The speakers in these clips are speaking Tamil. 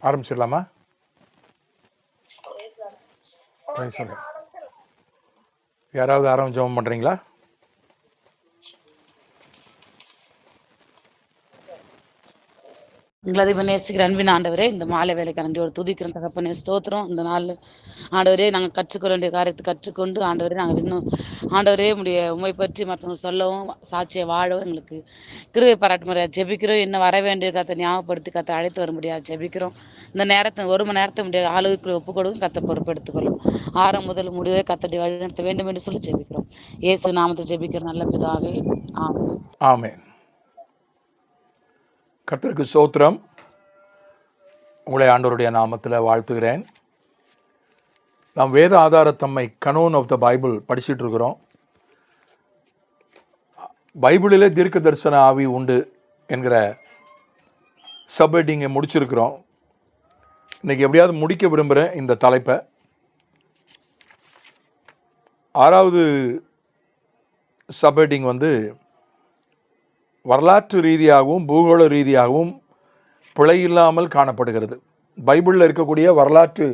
ஆரம்பிச்சிடலாமா? யாராவது ஆரம்பம் ஜெபம் பண்ணுறீங்களா? எங்களை நேசிக்கிற அன்பின் ஆண்டவரே, இந்த மாலை வேலைக்கு நன்றியோடு துதிக்கிற தகப்பனே, ஸ்தோத்திரம். இந்த நாள் ஆண்டவரே, நாங்கள் கற்றுக்கொள்ள வேண்டிய காரியத்தை கற்றுக்கொண்டு ஆண்டவரே, நாங்கள் இன்னும் ஆண்டவரே உண்மை பற்றி மற்றவங்க சொல்லவும் சாட்சியை வாழவும் எங்களுக்கு கிருபை பாராட்ட முடியாது ஜெபிக்கிறோம். இன்னும் வர வேண்டிய கத்தை ஞாபகப்படுத்தி கத்தை அழைத்து வர முடியாது ஜெபிக்கிறோம். இந்த நேரத்தை 1 மணி நேரத்தை முடியாது ஆளுக்கு ஒப்பு கொடுக்கும் கத்தை பொறுப்பெடுத்துக்கொள்ளும். ஆரம்ப முதல் முடிவே கத்தடி வழிநடத்த வேண்டும் என்று சொல்லி ஜெபிக்கிறோம். இயேசு நாமத்தை ஜெபிக்கிற நல்ல பிதாவே, ஆமென். ஆமென். கர்த்தருக்கு ஸ்தோத்திரம். உங்களை ஆண்டவருடைய நாமத்தில் வாழ்த்துகிறேன். நாம் வேத ஆதாரத்தம்மை கனோன் ஆஃப் த பைபிள் படிச்சுட்டு இருக்கிறோம். பைபிளிலே தீர்க்க தரிசன ஆவி உண்டு என்கிற சப்ஹெட்டிங்கை முடிச்சிருக்கிறோம். இன்றைக்கி எப்படியாவது முடிக்க விரும்புகிறேன் இந்த தலைப்பை. 6வது சப்ஹெட்டிங் வரலாற்று ரீதியாகவும் பூகோள ரீதியாகவும் பிழையில்லாமல் காணப்படுகிறது. பைபிளில் இருக்கக்கூடிய வரலாற்று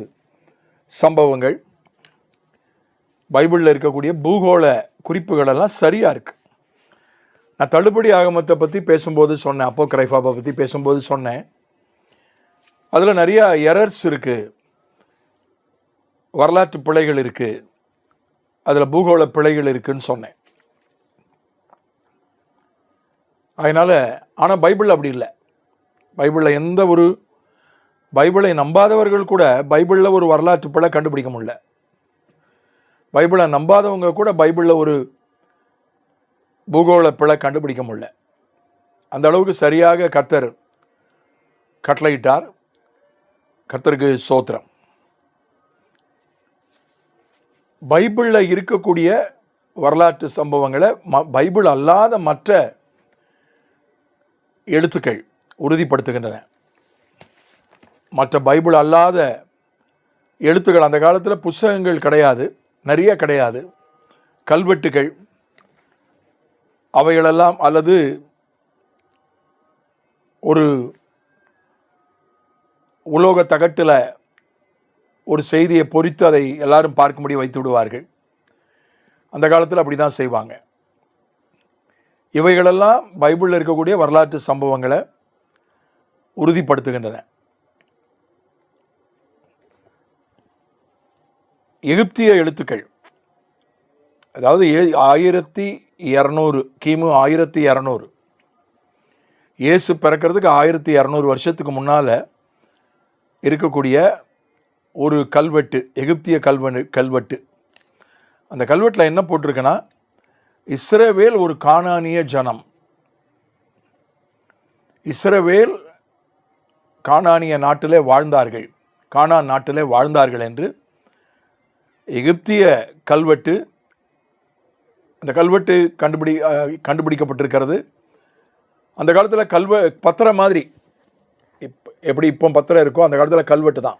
சம்பவங்கள், பைபிளில் இருக்கக்கூடிய பூகோள குறிப்புகளெல்லாம் சரியாக இருக்குது. நான் தள்ளுபடி ஆகமத்தை பற்றி பேசும்போது சொன்னேன், அப்போக்ரைஃபாவை பற்றி பேசும்போது சொன்னேன். அதில் நிறையா எரர்ஸ் இருக்குது, வரலாற்று பிழைகள் இருக்குது, அதில் பூகோள பிழைகள் இருக்குதுன்னு சொன்னேன். அதனால் ஆனால் பைபிள் அப்படி இல்லை. பைபிளில் பைபிளை நம்பாதவர்கள் கூட பைபிளில் ஒரு வரலாற்று பிழை கண்டுபிடிக்க முடியல. பைபிளை நம்பாதவங்க கூட பைபிளில் ஒரு பூகோள பிழை கண்டுபிடிக்க முடியல. அந்த அளவுக்கு சரியாக கர்த்தர் கட்டளையிட்டார். கர்த்தருக்கு ஸ்தோத்திரம். பைபிளில் இருக்கக்கூடிய வரலாற்று சம்பவங்களை பைபிள் அல்லாத மற்ற எழுத்துக்கள் உறுதிப்படுத்துகின்றன. மற்ற பைபிள் அல்லாத எழுத்துக்கள், அந்த காலத்தில் புஸ்தகங்கள் கிடையாது, நிறைய கிடையாது, கல்வெட்டுகள் அவைகளெல்லாம், அல்லது ஒரு உலோக தகட்டில் ஒரு செய்தியை பொறித்து அதை எல்லாரும் பார்க்கும்படி வைத்து விடுவார்கள். அந்த காலத்தில் அப்படி தான் செய்வாங்க. இவைகளெல்லாம் பைபிளில் இருக்கக்கூடிய வரலாற்று சம்பவங்களை உறுதிப்படுத்துகின்றன. எகிப்திய எழுத்துக்கள், அதாவது 1200 கிமு 1200, இயேசு பிறக்கிறதுக்கு 1200 வருஷத்துக்கு முன்னால் இருக்கக்கூடிய ஒரு கல்வெட்டு, எகிப்திய கல்வெட்டு. அந்த கல்வெட்டில் என்ன போட்டிருக்குன்னா, இஸ்ரவேல் ஒரு கானானிய ஜனம், இஸ்ரவேல் கானானிய நாட்டிலே வாழ்ந்தார்கள், கானான் நாட்டிலே வாழ்ந்தார்கள் என்று எகிப்திய கல்வெட்டு. அந்த கல்வெட்டு கண்டுபிடிக்கப்பட்டிருக்கிறது. அந்த காலத்தில் பத்திரம் மாதிரி, எப்படி இப்போ பத்திரம் இருக்கோ அந்த காலத்தில் கல்வெட்டு தான்.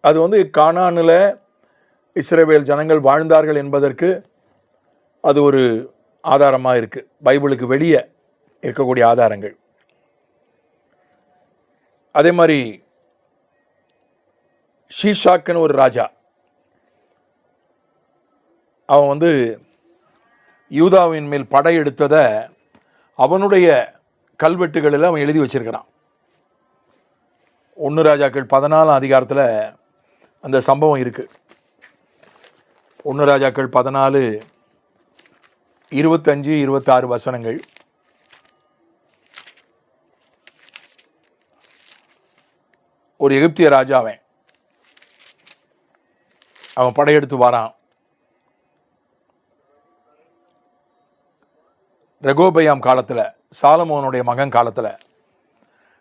அது கானானில் இஸ்ரவேல் ஜனங்கள் வாழ்ந்தார்கள் என்பதற்கு அது ஒரு ஆதாரமாக இருக்குது. பைபிளுக்கு வெளியே இருக்கக்கூடிய ஆதாரங்கள். அதே மாதிரி ஷீஷாக்குன்னு ஒரு ராஜா, அவன் யூதாவின் மேல் படையெடுத்ததை அவனுடைய கல்வெட்டுகளில் அவன் எழுதி வச்சிருக்கிறான். 1 ராஜாக்கள் 14 அதிகாரத்தில் அந்த சம்பவம் இருக்குது. 1 ராஜாக்கள் 14 25 26 வசனங்கள். ஒரு எகிப்திய ராஜாவன், அவன் படையெடுத்து வரான். ரெகோபயாம் காலத்தில், சாலமோனுடைய மகன் காலத்தில்,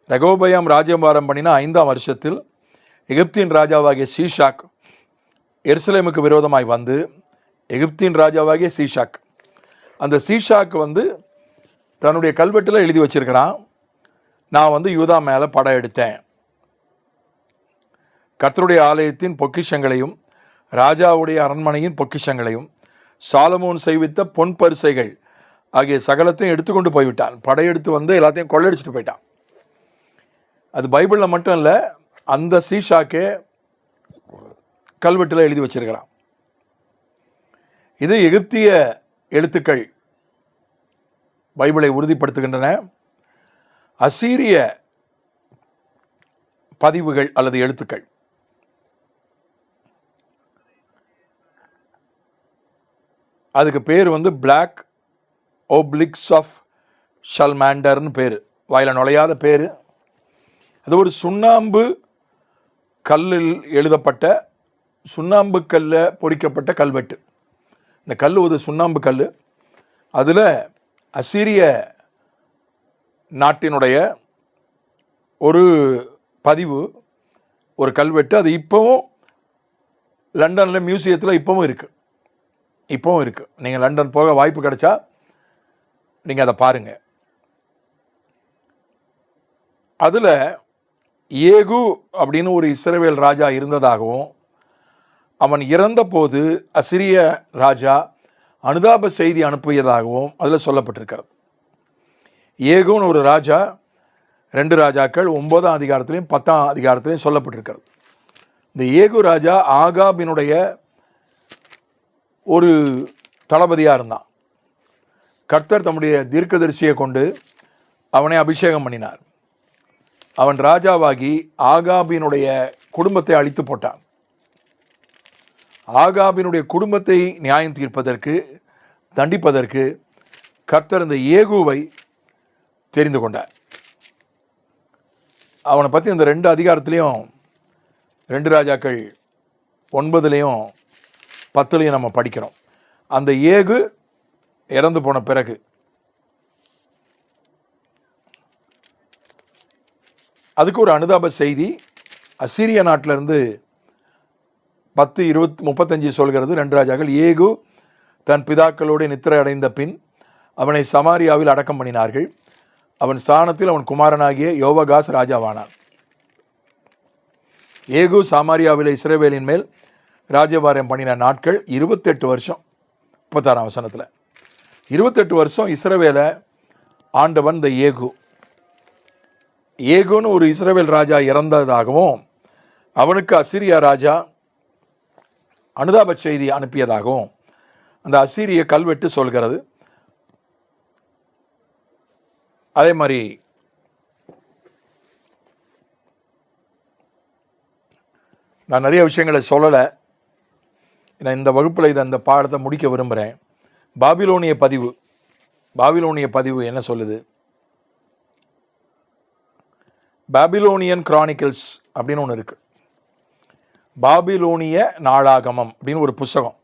ரெகோபயாம் ராஜ்யபாரம் பண்ணின 5ஆம் வருஷத்தில் எகிப்தின் ராஜாவாகிய சீஷாக் எருசலேமுக்கு விரோதமாய் வந்து, எகிப்தின் ராஜாவாகிய சீஷாக், அந்த சீஷாக் தன்னுடைய கல்வெட்டில் எழுதி வச்சிருக்கிறான், நான் யூதா மேலே படம் எடுத்தேன், கர்த்தருடைய ஆலயத்தின் பொக்கிஷங்களையும் ராஜாவுடைய அரண்மனையின் பொக்கிஷங்களையும் சாலமோன் செய்வித்த பொன் பரிசைகள் ஆகிய சகலத்தையும் எடுத்துக்கொண்டு போய்விட்டான். படையெடுத்து எல்லாத்தையும் கொள்ளையடிச்சிட்டு போயிட்டான். அது பைபிளில் மட்டும் இல்லை, அந்த சீஷாக்கே கல்வெட்டில் எழுதி வச்சிருக்கிறான். இது எகிப்திய எழுத்துக்கள் பைபிளை உறுதிப்படுத்துகின்றன. அசீரிய பதிவுகள் அல்லது எழுத்துக்கள். அதுக்கு பேர் பிளாக் ஓப்ளிக்ஸ் ஆஃப் ஷல்மாண்டர்னு பேர், வாயில நுழையாத பேர். அது ஒரு சுண்ணாம்பு கல்லில் எழுதப்பட்ட, சுண்ணாம்பு கல்ல பொறிக்கப்பட்ட கல்வெட்டு. இந்த கல் ஒரு சுண்ணாம்பு கல். அதில் அசீரிய நாட்டினுடைய ஒரு பதிவு, ஒரு கல்வெட்டு. அது இப்போவும் லண்டனில் மியூசியத்தில் இப்போவும் இருக்குது. நீங்கள் லண்டன் போக வாய்ப்பு கிடைச்சா நீங்கள் அதை பாருங்கள். அதில் ஏகு அப்படின்னு ஒரு இஸ்ரவேல் ராஜா இருந்ததாகவும், அவன் இறந்தபோது அசிரிய ராஜா அனுதாப செய்தி அனுப்பியதாகவும் அதில் சொல்லப்பட்டிருக்கிறது. ஏகுன்னு ஒரு ராஜா, 2 ராஜாக்கள் 9ஆம் அதிகாரத்திலையும் 10ஆம் அதிகாரத்திலையும் சொல்லப்பட்டிருக்கிறது. இந்த ஏகு ராஜா ஆகாபினுடைய ஒரு தளபதியாக இருந்தான். கர்த்தர் தம்முடைய தீர்க்கதரிசியை கொண்டு அவனை அபிஷேகம் பண்ணினார். அவன் ராஜாவாகி ஆகாபினுடைய குடும்பத்தை அழித்து போட்டான். ஆகாபினுடைய குடும்பத்தை நியாயம் தீர்ப்பதற்கு, தண்டிப்பதற்கு கர்த்தர் இந்த ஏகுவை தெரிந்து கொண்டார். அவனை பற்றி இந்த 2 அதிகாரத்துலேயும், 2 ராஜாக்கள் 9லையும் 10லையும் நம்ம படிக்கிறோம். அந்த ஏகு இறந்து போன பிறகு அதுக்கு ஒரு அனுதாப செய்தி அசீரிய நாட்டிலிருந்து 10:35 சொல்கிறது. 2 ராஜாக்கள். ஏகு தன் பிதாக்களோடு நித்திரை அடைந்த பின் அவனை சமாரியாவில் அடக்கம் பண்ணினார்கள். அவன் ஸ்தானத்தில் அவன் குமாரனாகிய யோவகாஸ் ராஜாவானான். ஏகு சமாரியாவில் இஸ்ரவேலின் மேல் ராஜபாரம் பண்ணின நாட்கள் 28 வருஷம். 36ஆம் வசனத்தில் 28 வருஷம் இஸ்ரவேலை ஆண்டவன் இந்த ஏகு. ஏகுன்னு ஒரு இஸ்ரவேல் ராஜா இறந்ததாகவும், அவனுக்கு அசீரியா ராஜா அனுதாப செய்தி அனுப்பியதாகவும் அந்த அசீரிய கல்வெட்டு சொல்கிறது. அதே மாதிரி நான் நிறைய விஷயங்களை சொல்லலை. நான் இந்த வகுப்பில் அந்த பாடத்தை முடிக்க விரும்புகிறேன். பாபிலோனிய பதிவு என்ன சொல்லுது? பாபிலோனியன் கிரானிக்கல்ஸ் அப்படின்னு ஒன்று இருக்குது. பாபிலோனிய நாளாகமம் அப்படின்னு ஒரு புஸ்தகம்.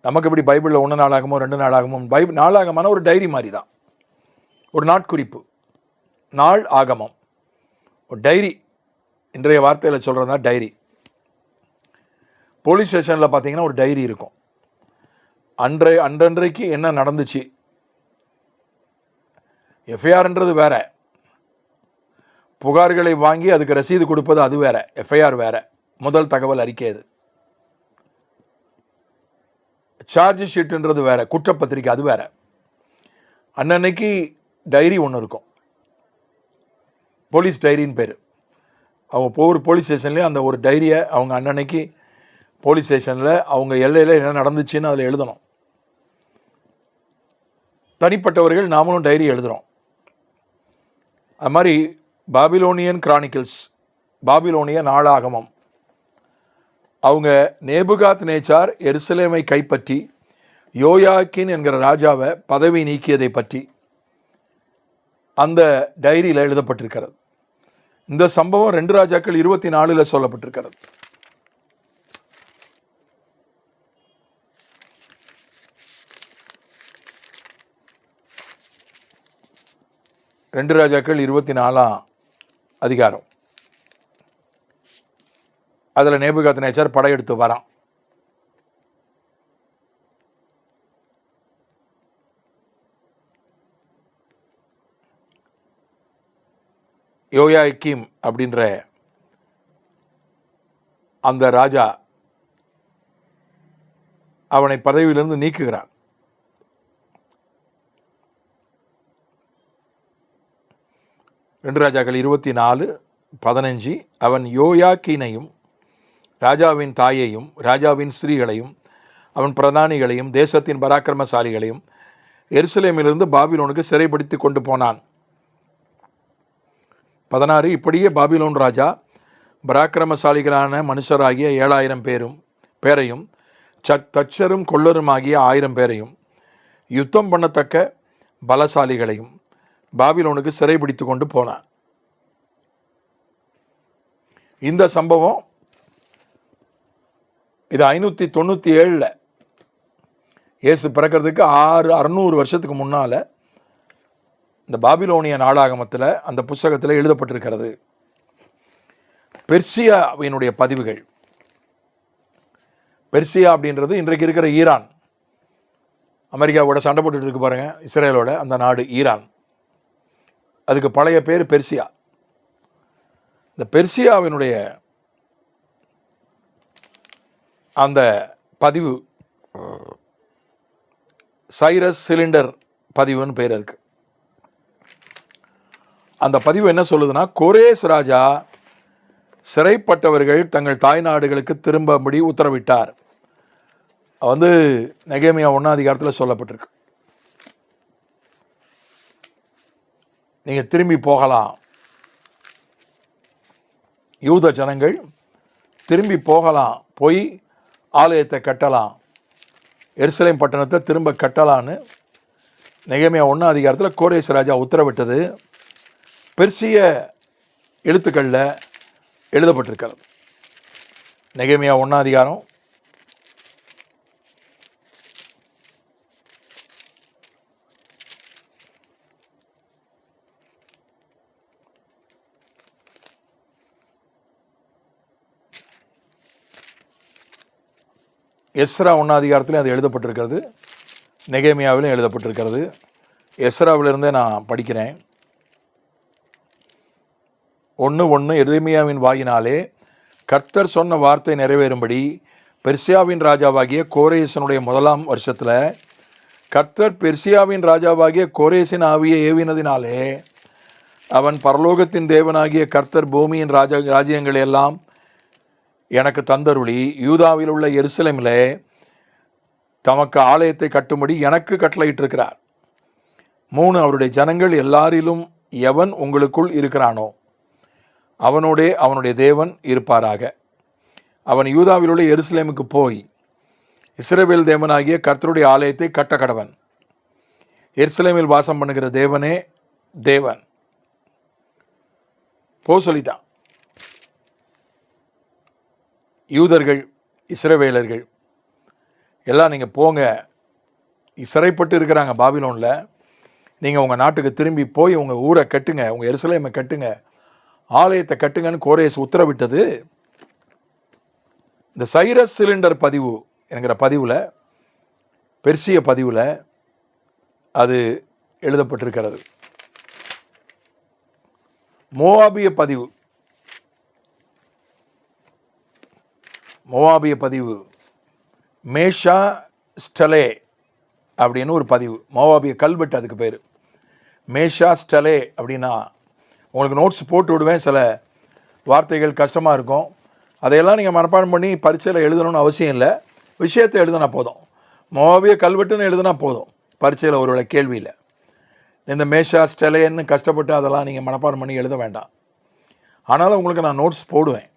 நமக்கு எப்படி பைபிளில் 1 நாளாகமோ 2 நாளாகமோ, நாளாகமான ஒரு டைரி மாதிரி தான், ஒரு நாட்குறிப்பு, நாள் ஆகமம், ஒரு டைரி. இன்றைய வார்த்தையில் சொல்கிறதா டைரி. போலீஸ் ஸ்டேஷனில் பார்த்தீங்கன்னா ஒரு டைரி இருக்கும். அன்றன்றைக்கு என்ன நடந்துச்சு. எஃப்ஐஆர்ன்றது வேற, புகார்களை வாங்கி அதுக்கு ரசீது கொடுப்பது அது வேற, எஃப்ஐஆர் வேற, முதல் தகவல் அறிக்கை. அது சார்ஜ் ஷீட்டுன்றது வேற, குற்றப்பத்திரிக்கை அது வேற. அன்னன்னைக்கு டைரி ஒன்று இருக்கும், போலீஸ் டைரின்னு பேர். அவங்க ஒவ்வொரு போலீஸ் ஸ்டேஷன்லேயும் அந்த ஒரு டைரியை அவங்க அன்னன்னைக்கு போலீஸ் ஸ்டேஷனில் அவங்க எல்லையில் என்ன நடந்துச்சுன்னு அதில் எழுதணும். தனிப்பட்டவர்கள் நாமளும் டைரி எழுதுகிறோம். அது மாதிரி பாபிலோனியன் கிரானிக்கல்ஸ், பாபிலோனிய நாளாகமம், அவங்க நேபுகாத் நேச்சார் எருசலேமை கைப்பற்றி யோயாக்கின் என்கிற ராஜாவை பதவி நீக்கியதை பற்றி அந்த டைரியில் எழுதப்பட்டிருக்கிறது. இந்த சம்பவம் 2 ராஜாக்கள் 24 சொல்லப்பட்டிருக்கிறது. ரெண்டு ராஜாக்கள் 24ஆம் அதிகாரம். அதில் நேபுகாத்நேச்சார் படையெடுத்து வரான். யோயாக்கீம் அப்படின்ற அந்த ராஜா அவனை பதவியிலிருந்து நீக்குகிறான். 2 ராஜாக்கள் 24:15. அவன் யோயாக்கீனையும் ராஜாவின் தாயையும் ராஜாவின் ஸ்திரீகளையும் அவன் பிரதானிகளையும் தேசத்தின் பராக்கிரமசாலிகளையும் எருசலேமிலிருந்து பாபிலோனுக்கு சிறைப்படுத்தி கொண்டு போனான். 16. இப்படியே பாபிலோன் ராஜா பராக்கிரமசாலிகளான மனுஷராகிய 7000 பேரையும் தச்சரும் கொள்ளருமாகிய 1000 பேரையும் யுத்தம் பண்ணத்தக்க பலசாலிகளையும் பாபிலோனுக்கு சிறைபிடித்து கொண்டு போனான். இந்த சம்பவம் இது 597 இயேசு பிறக்கிறதுக்கு 600 வருஷத்துக்கு முன்னால் இந்த பாபிலோனிய நாளாகமத்தில் அந்த புஸ்தகத்தில் எழுதப்பட்டிருக்கிறது. பெர்சியாவினுடைய பதிவுகள். பெர்சியா அப்படின்றது இன்றைக்கு இருக்கிற ஈரான், அமெரிக்காவோட சண்டை போட்டுட்டு இருக்கு பாருங்க, இஸ்ரேலோட அந்த நாடு ஈரான். அதுக்கு பழைய பேர் பெர்சியா. இந்த பெர்சியாவினுடைய அந்த பதிவு சைரஸ் சிலிண்டர் பதிவுன்னு பேர் அதுக்கு. அந்த பதிவு என்ன சொல்லுதுன்னா, கோரேஸ் ராஜா சிறைப்பட்டவர்கள் தங்கள் தாய் நாடுகளுக்கு திரும்பபடி உத்தரவிட்டார். நெகேமியா 1ஆம் அதிகாரத்தில் சொல்லப்பட்டிருக்கு. நீங்கள் திரும்பி போகலாம், யூத ஜனங்கள் திரும்பி போகலாம், போய் ஆலயத்தை கட்டலாம், எருசலேம் பட்டணத்தை திரும்ப கட்டலான்னு நெகேமியா 1ஆம் அதிகாரத்தில் கோரேஸ் ராஜா உத்தரவிட்டது பெர்சிய எழுத்துக்களில் எழுதப்பட்டிருக்கிறது. நெகேமியா 1ஆம் அதிகாரம் 1ஆம் அதிகாரத்திலே அது எழுதப்பட்டிருக்கிறது, நெகேமியாவிலும் எழுதப்பட்டிருக்கிறது. எஸ்ராவிலிருந்தே நான் படிக்கிறேன். 1:1 எரேமியாவின் வாயினாலே கர்த்தர் சொன்ன வார்த்தை நிறைவேறும்படி பெர்சியாவின் ராஜாவாகிய கோரேசனுடைய 1ஆம் வருஷத்தில் கர்த்தர் பெர்சியாவின் ராஜாவாகிய கோரேசின் ஆவியை ஏவினதினாலே அவன் பரலோகத்தின் தேவனாகிய கர்த்தர் பூமியின் ராஜ்யங்களை எல்லாம் எனக்கு தந்தருளி யூதாவில் உள்ள எருசலேமிலே தமக்கு ஆலயத்தை கட்டும்படி எனக்கு கட்டளையிட்டிருக்கிறார். 3 அவருடைய ஜனங்கள் எல்லாரிலும் எவன் உங்களுக்குள் இருக்கிறானோ அவனோடே அவனுடைய தேவன் இருப்பாராக. அவன் யூதாவில் உள்ள எருசலேமுக்கு போய் இஸ்ரவேல் தேவனாகிய கர்த்தருடைய ஆலயத்தை கட்ட கடவன். எருசலேமில் வாசம் பண்ணுகிற தேவனே தேவன். சொல்லிட்டான். யூதர்கள் இஸ்ரவேலர்கள் எல்லாம் நீங்கள் போங்க, சிறைப்பட்டு இருக்கிறாங்க பாபிலோனில், நீங்கள் உங்கள் நாட்டுக்கு திரும்பி போய் உங்கள் ஊரை கட்டுங்க, உங்கள் எருசலேமை கட்டுங்க, ஆலயத்தை கட்டுங்கன்னு கோரேஸ் உத்தரவிட்டது. இந்த சைரஸ் சிலிண்டர் பதிவு என்கிற பதிவில், பெர்சிய பதிவில் அது எழுதப்பட்டிருக்கிறது. மோவாபிய பதிவு, மேஷா ஸ்டலே அப்படின்னு ஒரு பதிவு, மோவாபிய கல்வெட்டு அதுக்கு பேர். மேஷா ஸ்டலே அப்படின்னா உங்களுக்கு நோட்ஸ் போட்டு விடுவேன். சில வார்த்தைகள் கஷ்டமாக இருக்கும், அதையெல்லாம் நீங்கள் மனப்பாடம் பண்ணி பரீட்சையில் எழுதணும்னு அவசியம் இல்லை. விஷயத்தை எழுதினா போதும், மோவாபிய கல்வெட்டுன்னு எழுதினா போதும். பரீட்சையில் ஒருவேளை கேள்வியில் இந்த மேஷா ஸ்டெலேன்னு கஷ்டப்பட்டு அதெல்லாம் நீங்கள் மனப்பாடம் பண்ணி எழுத வேண்டாம். ஆனாலும் உங்களுக்கு நான் நோட்ஸ் போடுவேன்,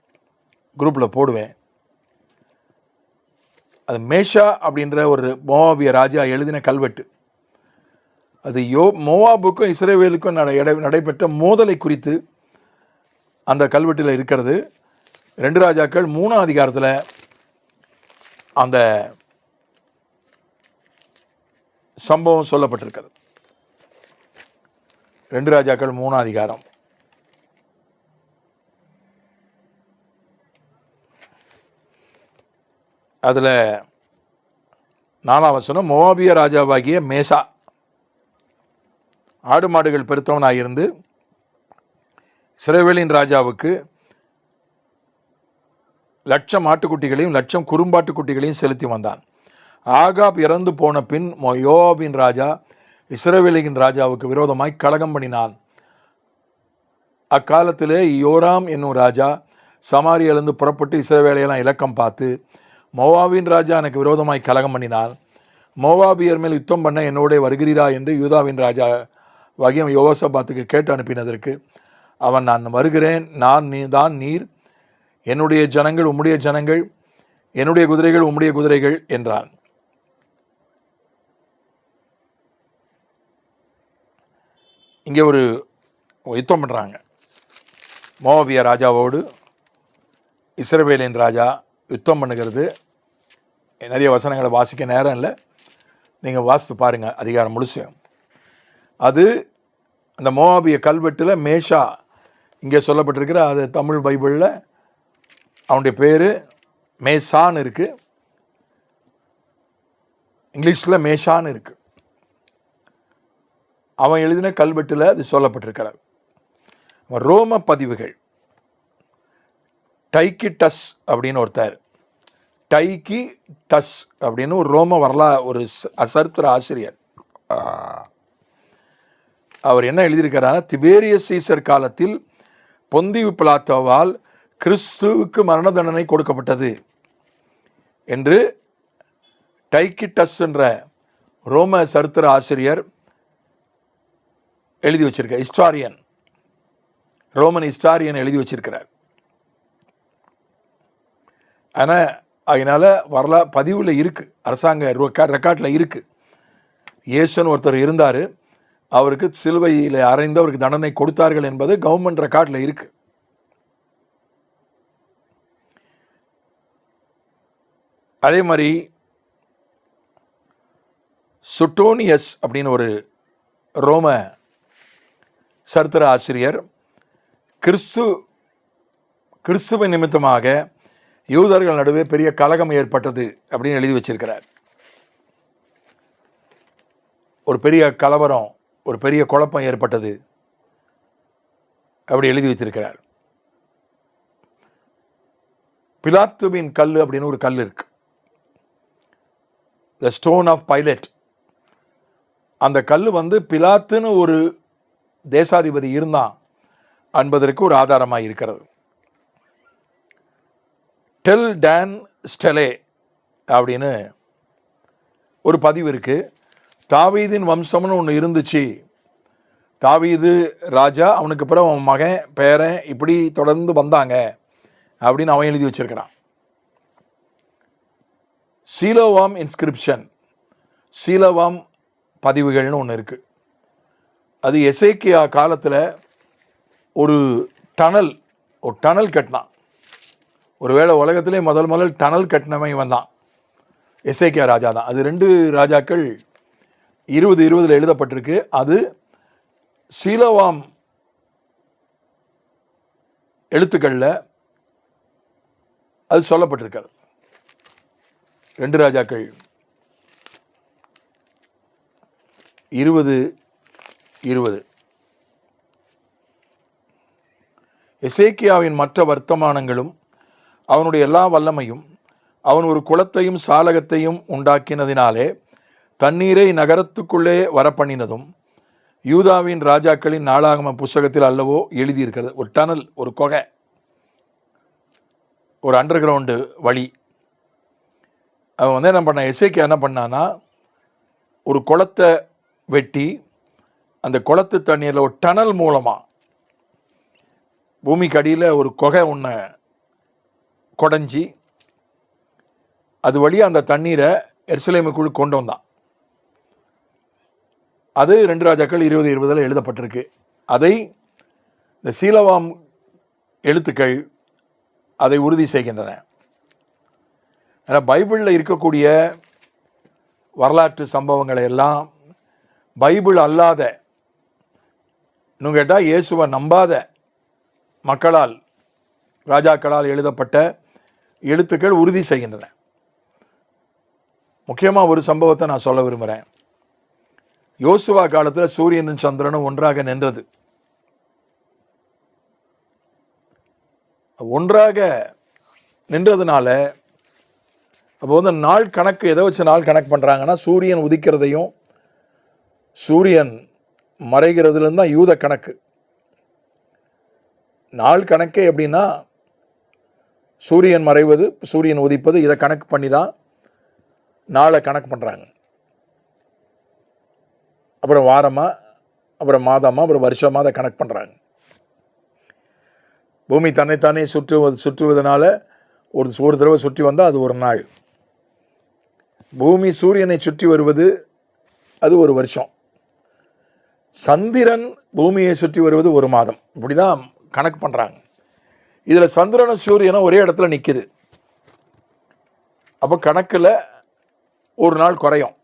குரூப்பில் போடுவேன். அது மேஷா அப்படின்ற ஒரு மோவாபிய ராஜா எழுதின கல்வெட்டு. அது மோவாபுக்கும் இஸ்ரவேலுக்கும் நடைபெற்ற மோதலை குறித்து அந்த கல்வெட்டில் இருக்கிறது. 2 ராஜாக்கள் 3ஆம் அதிகாரத்தில் அந்த சம்பவம் சொல்லப்பட்டிருக்கிறது. 2 ராஜாக்கள் 3ஆம் அதிகாரம் அதில் 4ஆம் வசனம், மோவாபிய ராஜாவாகிய மேசா ஆடு மாடுகள் பெருத்தவனாயிருந்து இஸ்ரவேலின் ராஜாவுக்கு 1,00,000 ஆட்டுக்குட்டிகளையும் 1,00,000 குறும்பாட்டுக்குட்டிகளையும் செலுத்தி வந்தான். ஆகாப் இறந்து போன பின் யோவாபின் ராஜா இஸ்ரவேலின் ராஜாவுக்கு விரோதமாய் கலகம் பண்ணினான். அக்காலத்திலே யோராம் என்னும் ராஜா சமாரியிலிருந்து புறப்பட்டு இஸ்ரவேலையெல்லாம் இலக்கம் பார்த்து, மோவாபின் ராஜா எனக்கு விரோதமாய் கலகம் பண்ணினார், மோவாபியர் மேல் யுத்தம் பண்ண என்னோட வருகிறீரா என்று யூதாவின் ராஜா வகியம் யோசபாத்துக்கு கேட்டு அனுப்பினதற்கு அவன், நான் வருகிறேன், நீர் என்னுடைய ஜனங்கள் உம்முடைய ஜனங்கள், என்னுடைய குதிரைகள் உம்முடைய குதிரைகள் என்றான். இங்கே ஒரு யுத்தம் பண்ணுறாங்க. மோவாபிய ராஜாவோடு இஸ்ரவேலின் ராஜா யுத்தம் பண்ணுகிறது. நிறைய வசனங்களை வாசிக்க நேரம் இல்லை, நீங்கள் வாசித்து பாருங்கள் அதிகாரம் முழுசு. அது அந்த மோவாபிய கல்வெட்டில் மேஷா இங்கே சொல்லப்பட்டிருக்கிற, அது தமிழ் பைபிளில் அவனுடைய பேர் மேசான் இருக்குது, இங்கிலீஷில் மேஷான் இருக்குது. அவன் எழுதின கல்வெட்டில் அது சொல்லப்பட்டிருக்கிறார். ரோம பதிவுகள், டைக்கிட்டஸ் அப்படின்னு ஒருத்தர், டைக்கிட்டஸ் அப்படின்னு ஒரு ரோம ஒரு சரித்திர ஆசிரியர், அவர் என்ன எழுதியிருக்கிறார், திபேரியஸ் சீசர் காலத்தில் பொந்தியு பிலாத்தோவால் கிறிஸ்துவுக்கு மரண தண்டனை கொடுக்கப்பட்டது என்று டைக்கிட்டஸ் என்ற ரோம சரித்திர ஆசிரியர் எழுதி வச்சிருக்க, ஹிஸ்டாரியன், ரோமன் ஹிஸ்டாரியன் எழுதி வச்சிருக்கிறார். ஆனால் அதனால் பதிவில் இருக்குது, அரசாங்க ரெக்கார்டில் இருக்குது. இயேசுன்னு ஒருத்தர் இருந்தார், அவருக்கு சிலுவையில் அறைந்து அவருக்கு தண்டனை கொடுத்தார்கள் என்பது கவர்மெண்ட் ரெக்கார்டில் இருக்குது. அதே மாதிரி சுட்டோனியஸ் அப்படின்னு ஒரு ரோம சரித்திர ஆசிரியர் கிறிஸ்துவ நிமித்தமாக யூதர்கள் நடுவே பெரிய கலகம் ஏற்பட்டது அப்படின்னு எழுதி வச்சிருக்கிறார். ஒரு பெரிய கலவரம், ஒரு பெரிய குழப்பம் ஏற்பட்டது அப்படி எழுதி வச்சிருக்கிறார். பிலாத்துவின் கல் அப்படின்னு ஒரு கல் இருக்கு, த ஸ்டோன் ஆஃப் பைலட். அந்த கல் பிலாத்துன்னு ஒரு தேசாதிபதி இருந்தான் என்பதற்கு ஒரு ஆதாரமாக இருக்கிறது. டெல் டான் ஸ்டெலே அப்படின்னு ஒரு பதிவு இருக்கு. தாவீதின் வம்சம்னு ஒன்று இருந்துச்சு, தாவீது ராஜா, அவனுக்கு பிறகு அவன் மகன் பேரன் இப்படி தொடர்ந்து வந்தாங்க அப்படின்னு அவன் எழுதி வச்சிருக்கிறான். சீலோவாம் இன்ஸ்கிரிப்ஷன், சீலோவாம் பதிவுகள்னு ஒன்று இருக்குது. அது எசேக்கியா காலத்தில் ஒரு டனல் கட்டினான். ஒருவேளை உலகத்திலே முதல் டனல் கட்டினவன் வந்தான், எசேக்கியா ராஜா தான். அது 2 ராஜாக்கள் 20:20 எழுதப்பட்டிருக்கு. அது சீலோவாம் எழுத்துக்களில் அது சொல்லப்பட்டிருக்கிறது. 2 ராஜாக்கள் 20:20. எசேக்கியாவின் மற்ற வர்த்தமானங்களும் அவனுடைய எல்லா வல்லமையும், அவன் ஒரு குளத்தையும் சாலகத்தையும் உண்டாக்கினதினாலே தண்ணீரை நகரத்துக்குள்ளே வரப்பண்ணினதும் யூதாவின் ராஜாக்களின் நாளாகம புஸ்தகத்தில் அல்லவோ எழுதியிருக்கிறது. ஒரு டனல், ஒரு குகை, ஒரு அண்டர் கிரவுண்டு வழி. அவன் என்ன பண்ணான், எசேக்கியா என்ன பண்ணான்னா, ஒரு குளத்தை வெட்டி அந்த குளத்து தண்ணீரில் ஒரு டனல் மூலமாக பூமிக்கு அடியில் ஒரு குகை ஒன்று குடஞ்சி அது வழியாக அந்த தண்ணீரை எருசலேமுக்குள் கொண்டு வந்தான். அது 2 ராஜாக்கள் 20:20 எழுதப்பட்டிருக்கு. அதை இந்த சீலோவாம் எழுத்துக்கள் அதை உறுதி செய்கின்றன. ஆனால் பைபிளில் இருக்கக்கூடிய வரலாற்று சம்பவங்களை எல்லாம் பைபிள் அல்லாத, இன்னும் கேட்டால் இயேசுவை நம்பாத மக்களால், ராஜாக்களால் எழுதப்பட்ட எழுத்துக்கள் உறுதி செய்கின்றன. முக்கியமாக ஒரு சம்பவத்தை நான் சொல்ல விரும்புகிறேன். யோசுவா காலத்தில் சூரியனும் சந்திரனும் ஒன்றாக நின்றது. ஒன்றாக நின்றதுனால அப்போ நாள் கணக்கு எதை வச்சு நாள் கணக்கு பண்ணுறாங்கன்னா, சூரியன் உதிக்கிறதையும் சூரியன் மறைகிறதுலேருந்து தான் யூத கணக்கு. நாள் கணக்கே எப்படின்னா சூரியன் மறைவது சூரியன் உதிப்பது இதை கணக்கு பண்ணி தான் நாளை கணக்கு பண்ணுறாங்க. அப்புறம் வாரமாக, அப்புறம் மாதமாக, அப்புறம் வருஷமாக அதை கணக்கு பண்ணுறாங்க. பூமி தன்னைத்தானே சுற்றுவதனால ஒரு தடவை சுற்றி வந்தால் அது ஒரு நாள். பூமி சூரியனை சுற்றி வருவது அது ஒரு வருஷம். சந்திரன் பூமியை சுற்றி வருவது ஒரு மாதம். இப்படி தான் கணக்கு பண்ணுறாங்க. இதில் சந்திரனும் சூரியனும் ஒரே இடத்துல நிற்குது. அப்போ கணக்கில் ஒரு நாள் குறையும்.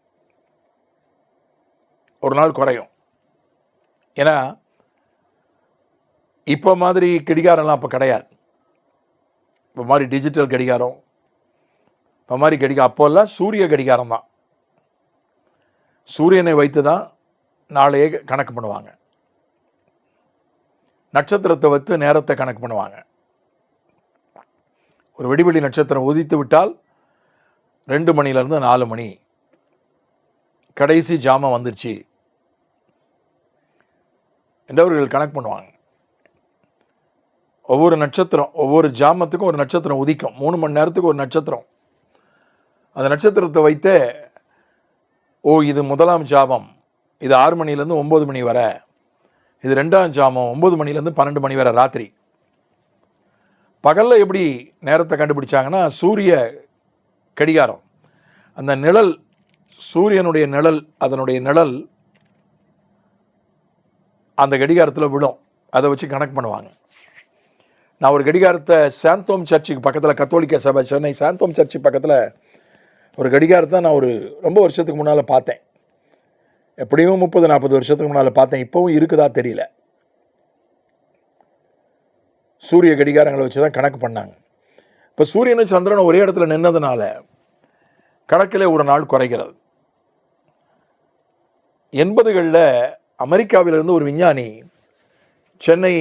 ஏன்னா இப்போ மாதிரி கடிகாரம்லாம் அப்போ கிடையாது. இப்போ மாதிரி டிஜிட்டல் கடிகாரம், இப்போ மாதிரி அப்போல்லாம் சூரிய கடிகாரம் தான். சூரியனை வைத்து தான் நாளையே கணக்கு பண்ணுவாங்க. நட்சத்திரத்தை வைத்து நேரத்தை கணக்கு பண்ணுவாங்க. ஒரு வெடிவெளி நட்சத்திரம் உதித்து விட்டால் 2 மணிலேருந்து 4 மணி, கடைசி ஜாமம் வந்துருச்சு என்றவர்கள் கணக்கு பண்ணுவாங்க. ஒவ்வொரு நட்சத்திரம், ஒவ்வொரு ஜாமத்துக்கும் ஒரு நட்சத்திரம் உதிக்கும். 3 மணி நேரத்துக்கு ஒரு நட்சத்திரம். அந்த நட்சத்திரத்தை வைத்தே இது முதலாம் ஜாமம், இது 6 மணிலேருந்து 9 மணி வரை, இது 2ஆம் ஜாமம் 9 மணிலேருந்து 12 மணி வரை ராத்திரி. பகலில் எப்படி நேரத்தை கண்டுபிடிச்சாங்கன்னா சூரிய கடிகாரம், அந்த நிழல், சூரியனுடைய நிழல், அதனுடைய நிழல் அந்த கடிகாரத்தில் விடும். அதை வச்சு கணக்கு பண்ணுவாங்க. நான் ஒரு கடிகாரத்தை சாந்தோம் சர்ச்சுக்கு பக்கத்தில், கத்தோலிக்க சபை சென்னை சாந்தோம் சர்ச்சு பக்கத்தில் ஒரு கடிகாரத்தை நான் ரொம்ப வருஷத்துக்கு முன்னால் பார்த்தேன். எப்படியும் 30-40 வருஷத்துக்கு முன்னால் பார்த்தேன். இப்போவும் இருக்குதா தெரியல. சூரிய கடிகாரங்களை வச்சு தான் கணக்கு பண்ணாங்க. இப்போ சூரியனும் சந்திரனும் ஒரே இடத்துல நின்றதுனால கணக்கிலே ஒரு நாள் குறைகிறது. 80களில் அமெரிக்காவிலிருந்து ஒரு விஞ்ஞானி சென்னை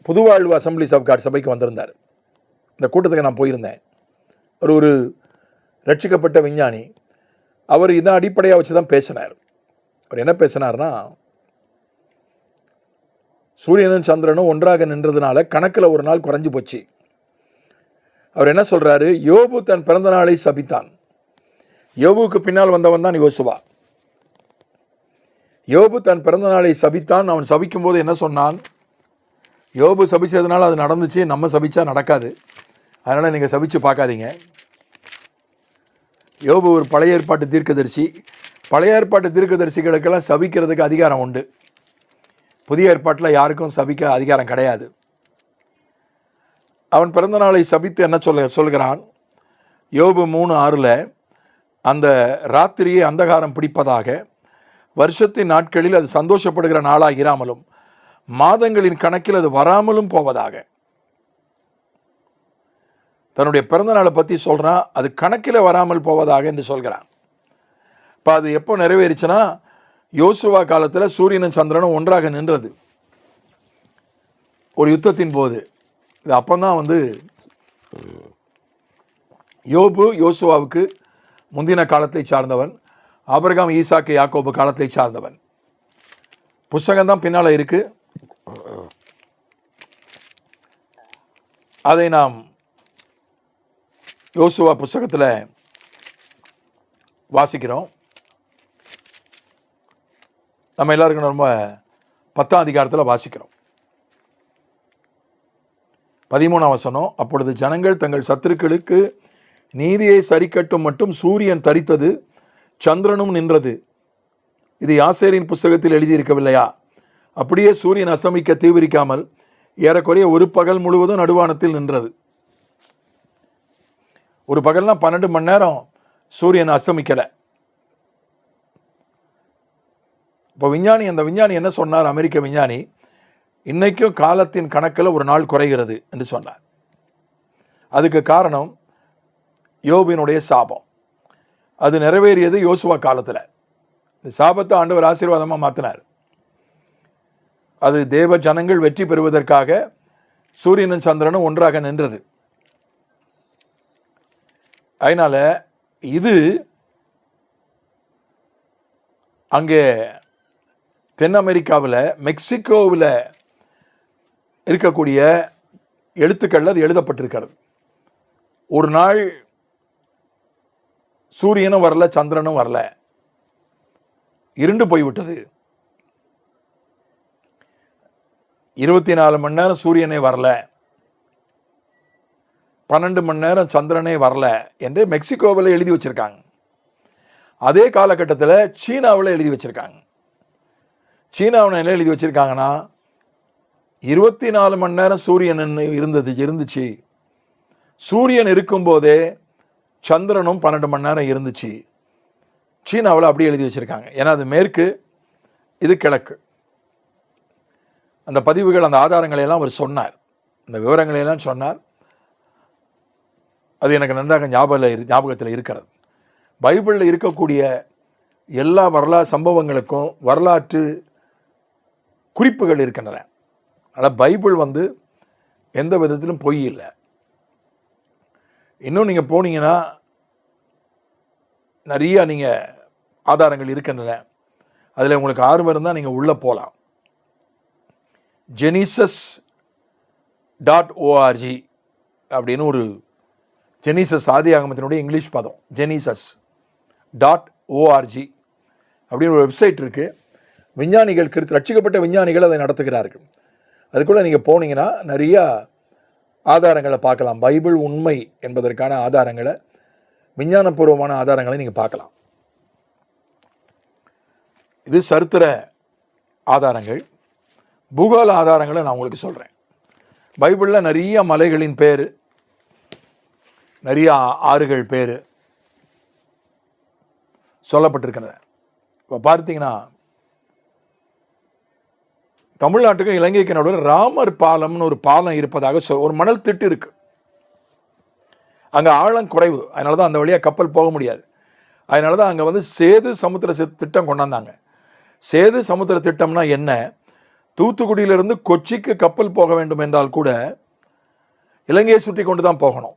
புதுவாழ்வு அசம்பிளிஸ் ஆஃப் காட் சபைக்கு வந்திருந்தார். இந்த கூட்டத்துக்கு நான் போயிருந்தேன். ஒரு ரட்சிக்கப்பட்ட விஞ்ஞானி. அவர் இதை அடிப்படையாக வச்சு தான் பேசினார். அவர் என்ன பேசினார்னா, சூரியனும் சந்திரனும் ஒன்றாக நின்றதுனால கணக்கில் ஒரு நாள் குறைஞ்சி போச்சு. அவர் என்ன சொல்கிறாரு, யோபு தன் பிறந்த நாளை சபித்தான். யோபுக்கு பின்னால் வந்தவன் தான் யோசுவா. யோபு தன் பிறந்த நாளை சபித்தான். அவன் சபிக்கும் போது என்ன சொன்னான், யோபு சபிச்சதுனால அது நடந்துச்சு, நம்ம சபிச்சா நடக்காது, அதனால் நீங்கள் சபிச்சு பார்க்காதீங்க. யோபு ஒரு பழைய ஏற்பாட்டு தீர்க்கதரிசி. பழைய ஏற்பாட்டு தீர்க்கதரிசிகளுக்கெல்லாம் சபிக்கிறதுக்கு அதிகாரம் உண்டு. புதிய ஏற்பாட்டில் யாருக்கும் சபிக்க அதிகாரம் கிடையாது. அவன் பிறந்த நாளை சபித்து என்ன சொல்கிறான், யோபு 3:6 அந்த ராத்திரியை அந்தகாரம் பிடிப்பதாக, வருஷத்தின் நாட்களில் அது சந்தோஷப்படுகிற நாளாக இராமலும் மாதங்களின் கணக்கில் அது வராமலும் போவதாக. தன்னுடைய பிறந்த நாளை பற்றி சொல்கிறான். அது கணக்கில் வராமல் போவதாக என்று சொல்கிறான். இப்போ அது எப்போ நிறைவேறிச்சுன்னா, யோசுவா காலத்தில் சூரியனும் சந்திரனும் ஒன்றாக நின்றது ஒரு யுத்தத்தின் போது. இது அப்போதான் யோபு யோசுவாவுக்கு முந்தின காலத்தை சார்ந்தவன், ஆபிரகாம் ஈசாக்கு யாக்கோபு காலத்தை சார்ந்தவன். புஸ்தகம்தான் பின்னால் இருக்கு. அதை நாம் யோசுவா புஸ்தகத்தில் வாசிக்கிறோம். நம்ம எல்லாருக்கும் ரொம்ப 10ஆம் அதிகாரத்தில் வாசிக்கிறோம். 13ஆம் வசனம், அப்பொழுது ஜனங்கள் தங்கள் சத்துருக்களுக்கு நீதியை சரிக்கட்டும் மட்டும் சூரியன் தரித்தது, சந்திரனும் நின்றது. இது யாசேரின் புஸ்தகத்தில் எழுதியிருக்கவில்லையா? அப்படியே சூரியன் அஸ்தமிக்க தீவிரிக்காமல் ஏறக்குறைய ஒரு பகல் முழுவதும் நடுவானத்தில் நின்றது. ஒரு பகல்னா 12 மணி நேரம் சூரியன் அஸ்தமிக்கலை. இப்போ அந்த விஞ்ஞானி என்ன சொன்னார், அமெரிக்க விஞ்ஞானி, இன்னைக்கும் காலத்தின் கணக்கில் ஒரு நாள் குறைகிறது என்று சொன்னார். அதுக்கு காரணம் யோபினுடைய சாபம். அது நிறைவேறியது யோசுவா காலத்தில். இந்த சாபத்தை ஆண்டவர் ஆசீர்வாதமாக மாற்றினார். அது தேவ ஜனங்கள் வெற்றி பெறுவதற்காக சூரியனும் சந்திரனும் ஒன்றாக நின்றது. அதனால இது அங்கே தென் அமெரிக்காவில் மெக்சிகோவில் இருக்கக்கூடிய எழுத்துக்கள் அது எழுதப்பட்டிருக்கிறது. ஒரு நாள் சூரியனும் வரல, சந்திரனும் வரல, இருண்டு போய்விட்டது. 24 மணி நேரம் சூரியனே வரல, 12 மணி நேரம் சந்திரனே வரல என்று மெக்சிகோவில் எழுதி வச்சிருக்காங்க. அதே காலகட்டத்தில் சீனாவில் எழுதி வச்சிருக்காங்க. சீனாவில் என்ன எழுதி வச்சிருக்காங்கன்னா, 24 மணி நேரம் சூரியன் இருந்துச்சு. சூரியன் இருக்கும்போதே சந்திரனும் 12 மணி நேரம் இருந்துச்சு. சீனாவில் அப்படி எழுதி வச்சிருக்காங்க. ஏன்னா அது மேற்கு, இது கிழக்கு. அந்த பதிவுகள், அந்த ஆதாரங்களை எல்லாம் அவர் சொன்னார், அந்த விவரங்களை எல்லாம் சொன்னார். அது எனக்கு நன்றாக ஞாபகத்தில் இருக்கிறது. பைபிளில் இருக்கக்கூடிய எல்லா வரலாற்று சம்பவங்களுக்கும் வரலாற்று குறிப்புகள் இருக்கின்றன. அதனால் பைபிள் எந்த விதத்திலும் பொய் இல்லை. இன்னும் நீங்கள் போனீங்கன்னா நிறைய நீங்கள் ஆதாரங்கள் இருக்கின்றன. அதில் உங்களுக்கு ஆர்வம் இருந்தால் நீங்கள் உள்ளே போகலாம். genesis.org அப்படின்னு ஒரு, ஜெனிசஸ் ஆதி ஆகமத்தினுடைய இங்கிலீஷ் பதம், genesis.org அப்படின்னு ஒரு வெப்சைட் இருக்குது. விஞ்ஞானிகள், ரட்சிக்கப்பட்ட விஞ்ஞானிகள் அதை நடத்துகிறார்கள். அதுக்குள்ளே நீங்கள் போனீங்கன்னா நிறையா ஆதாரங்களை பார்க்கலாம். பைபிள் உண்மை என்பதற்கான ஆதாரங்களை, விஞ்ஞானபூர்வமான ஆதாரங்களை நீங்கள் பார்க்கலாம். இது சரித்திர ஆதாரங்கள். பூகோள ஆதாரங்களை நான் உங்களுக்கு சொல்கிறேன். பைபிளில் நிறைய மலைகளின் பேர், நிறைய ஆறுகள் பேர் சொல்லப்பட்டிருக்கின்றன. இப்போ பார்த்தீங்கன்னா தமிழ்நாட்டுக்கும் இலங்கைக்கு நடுவில் ராமர் பாலம்னு ஒரு பாலம் இருப்பதாக ஒரு மணல் திட்டு இருக்கு. அங்கே ஆழம் குறைவு, அதனால தான் அந்த வழியாக கப்பல் போக முடியாது. அதனால தான் அங்கே சேது சமுத்திர திட்டம் கொண்டாந்தாங்க. சேது சமுத்திர திட்டம்னா என்ன? தூத்துக்குடியிலிருந்து கொச்சிக்கு கப்பல் போக வேண்டும் என்றால் கூட இலங்கையை சுற்றி கொண்டு தான் போகணும்.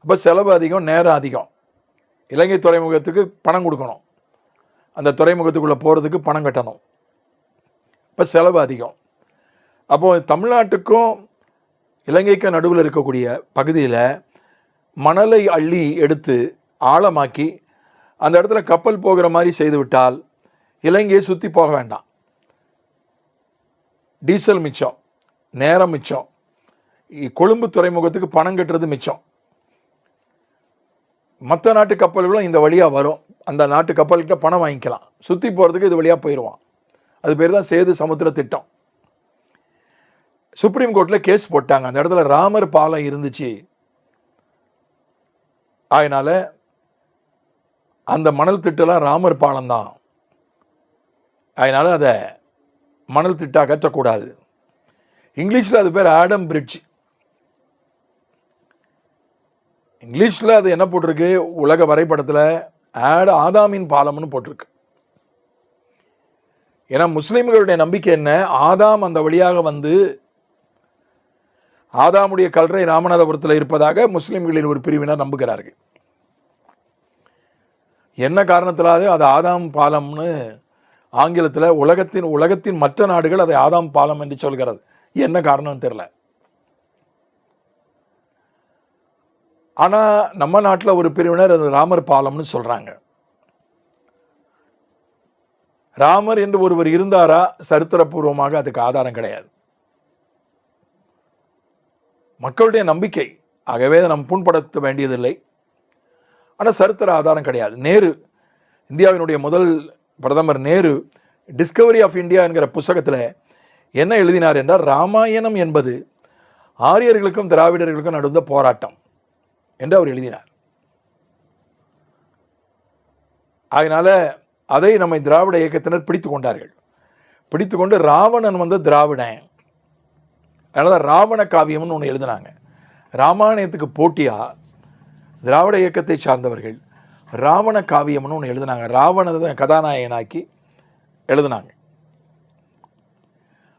அப்போ செலவு அதிகம், நேரம் அதிகம். இலங்கை துறைமுகத்துக்கு பணம் கொடுக்கணும், அந்த துறைமுகத்துக்குள்ளே போகிறதுக்கு பணம் கட்டணும். இப்போ செலவு அதிகம். அப்போது தமிழ்நாட்டுக்கும் இலங்கைக்கும் நடுவில் இருக்கக்கூடிய பகுதியில் மணலை அள்ளி எடுத்து ஆழமாக்கி அந்த இடத்துல கப்பல் போகிற மாதிரி செய்துவிட்டால் இலங்கையை சுற்றி போக வேண்டாம். டீசல் மிச்சம், நேரம் மிச்சம், கொழும்பு துறைமுகத்துக்கு பணம் கட்டுறது மிச்சம். மற்ற நாட்டு கப்பல்களும் இந்த வழியாக வரும், அந்த நாட்டு கப்பல்கிட்ட பணம் வாங்கிக்கலாம், சுற்றி போகிறதுக்கு இது வழியாக போயிடுவான். அது பேர் தான் சேது சமுத்திர திட்டம். சுப்ரீம் கோர்ட்டில் கேஸ் போட்டாங்க. அந்த இடத்துல ராமர் பாலம் இருந்துச்சு, அதனால அந்த மணல் திட்டெல்லாம் ராமர் பாலம் தான், அதனால அதை மணல் திட்ட அகற்றக்கூடாது. இங்கிலீஷில் அது பேர் ஆடம் பிரிட்ஜ். இங்கிலீஷில் அது என்ன போட்டிருக்கு, உலக வரைபடத்தில் ஆதாமின் பாலம்னு போட்டிருக்கு. ஏன்னா முஸ்லிம்களுடைய நம்பிக்கை என்ன, ஆதாம் அந்த வழியாக ஆதாமுடைய கல்லறை ராமநாதபுரத்தில் இருப்பதாக முஸ்லிம்களில் ஒரு பிரிவினர் நம்புகிறார்கள். என்ன காரணத்திலாவது அது ஆதாம் பாலம்னு ஆங்கிலத்தில் உலகத்தின் மற்ற நாடுகள் அதை ஆதாம் பாலம் என்று சொல்கிறது. என்ன காரணம்னு தெரியல. ஆனால் நம்ம நாட்டில் ஒரு பிரிவினர் அது ராமர் பாலம்னு சொல்கிறாங்க. ராமர் என்று ஒருவர் இருந்தாரா? சரித்திரபூர்வமாக அதுக்கு ஆதாரம் கிடையாது. மக்களுடைய நம்பிக்கை, ஆகவே நம்ம புண்படுத்த வேண்டியதில்லை. ஆனால் சரித்திர ஆதாரம் கிடையாது. நேரு, இந்தியாவினுடைய முதல் பிரதமர் நேரு, டிஸ்கவரி ஆஃப் இந்தியா என்கிற புத்தகத்தில் என்ன எழுதினார் என்றால், ராமாயணம் என்பது ஆரியர்களுக்கும் திராவிடர்களுக்கும் நடுந்த போராட்டம் என்று அவர் எழுதினார். அதனால அதை நம்ம திராவிட இயக்கத்தினர் பிடித்து கொண்டார்கள். பிடித்து கொண்டு ராவணன் திராவிடன், அதனால ராவண காவியம்னு ஒன்று எழுதினாங்க. ராமாயணத்துக்கு போட்டியாக திராவிட இயக்கத்தை சார்ந்தவர்கள் ராவண காவியம்னு ஒன்று எழுதினாங்க. ராவணத்தை கதாநாயகனாக்கி எழுதினாங்க.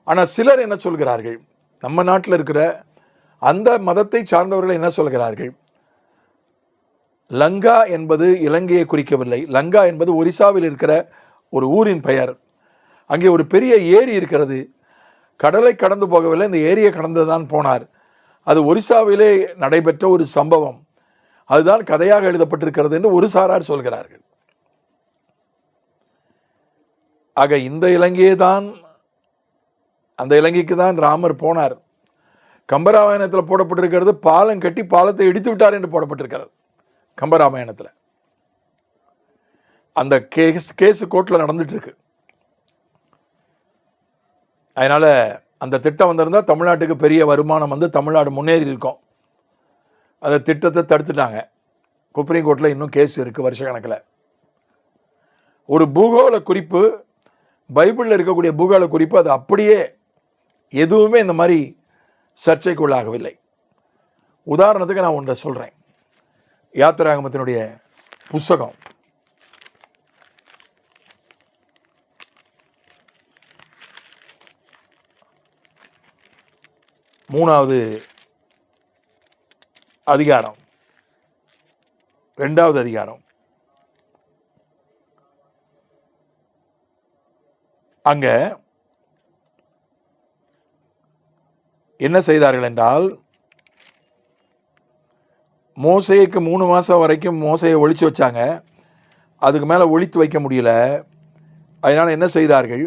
ஆனால் சிலர் என்ன சொல்கிறார்கள், நம்ம நாட்டில் இருக்கிற அந்த மதத்தை சார்ந்தவர்கள் என்ன சொல்கிறார்கள், லங்கா என்பது இலங்கையை குறிக்கவில்லை. லங்கா என்பது ஒரிசாவில் இருக்கிற ஒரு ஊரின் பெயர். அங்கே ஒரு பெரிய ஏரி இருக்கிறது, கடலை கடந்து போகவில்லை, இந்த ஏரியை கடந்து தான் போனார். அது ஒரிசாவிலே நடைபெற்ற ஒரு சம்பவம். அதுதான் கதையாக எழுதப்பட்டிருக்கிறது என்று ஒரு சாரார் சொல்கிறார்கள். ஆக இந்த இலங்கையே தான், அந்த இலங்கைக்கு தான் ராமர் போனார். கம்பராமாயணத்தில் போடப்பட்டிருக்கிறது பாலம் கட்டி பாலத்தை இடித்து விட்டார் என்று போடப்பட்டிருக்கிறது கம்பராமாயணத்தில். அந்த கேஸ் கோர்ட்டில் நடந்துட்டு இருக்கு. அதனால அந்த திட்டம் வந்திருந்தால் தமிழ்நாட்டுக்கு பெரிய வருமானம் வந்து தமிழ்நாடு முன்னேறி இருக்கும். அந்த திட்டத்தை தடுத்துட்டாங்க. சுப்ரீம் கோர்ட்டில் இன்னும் கேஸ் இருக்குது வருஷ கணக்கில். ஒரு பூகோள குறிப்பு, பைபிளில் இருக்கக்கூடிய பூகோள குறிப்பு, அது அப்படியே எதுவுமே இந்த மாதிரி சர்ச்சைக்குள்ளாகவில்லை. உதாரணத்துக்கு நான் ஒன்றை சொல்கிறேன். யாத்திராகமத்தினுடைய புஸ்தகம் 3வது அதிகாரம் 2வது அதிகாரம். அங்க என்ன செய்தார்கள் என்றால், மோசேக்கு 3 மாதம் வரைக்கும் மோசையை ஒழிச்சு வச்சாங்க. அதுக்கு மேலே ஒழித்து வைக்க முடியல. அதனால் என்ன செய்தார்கள்,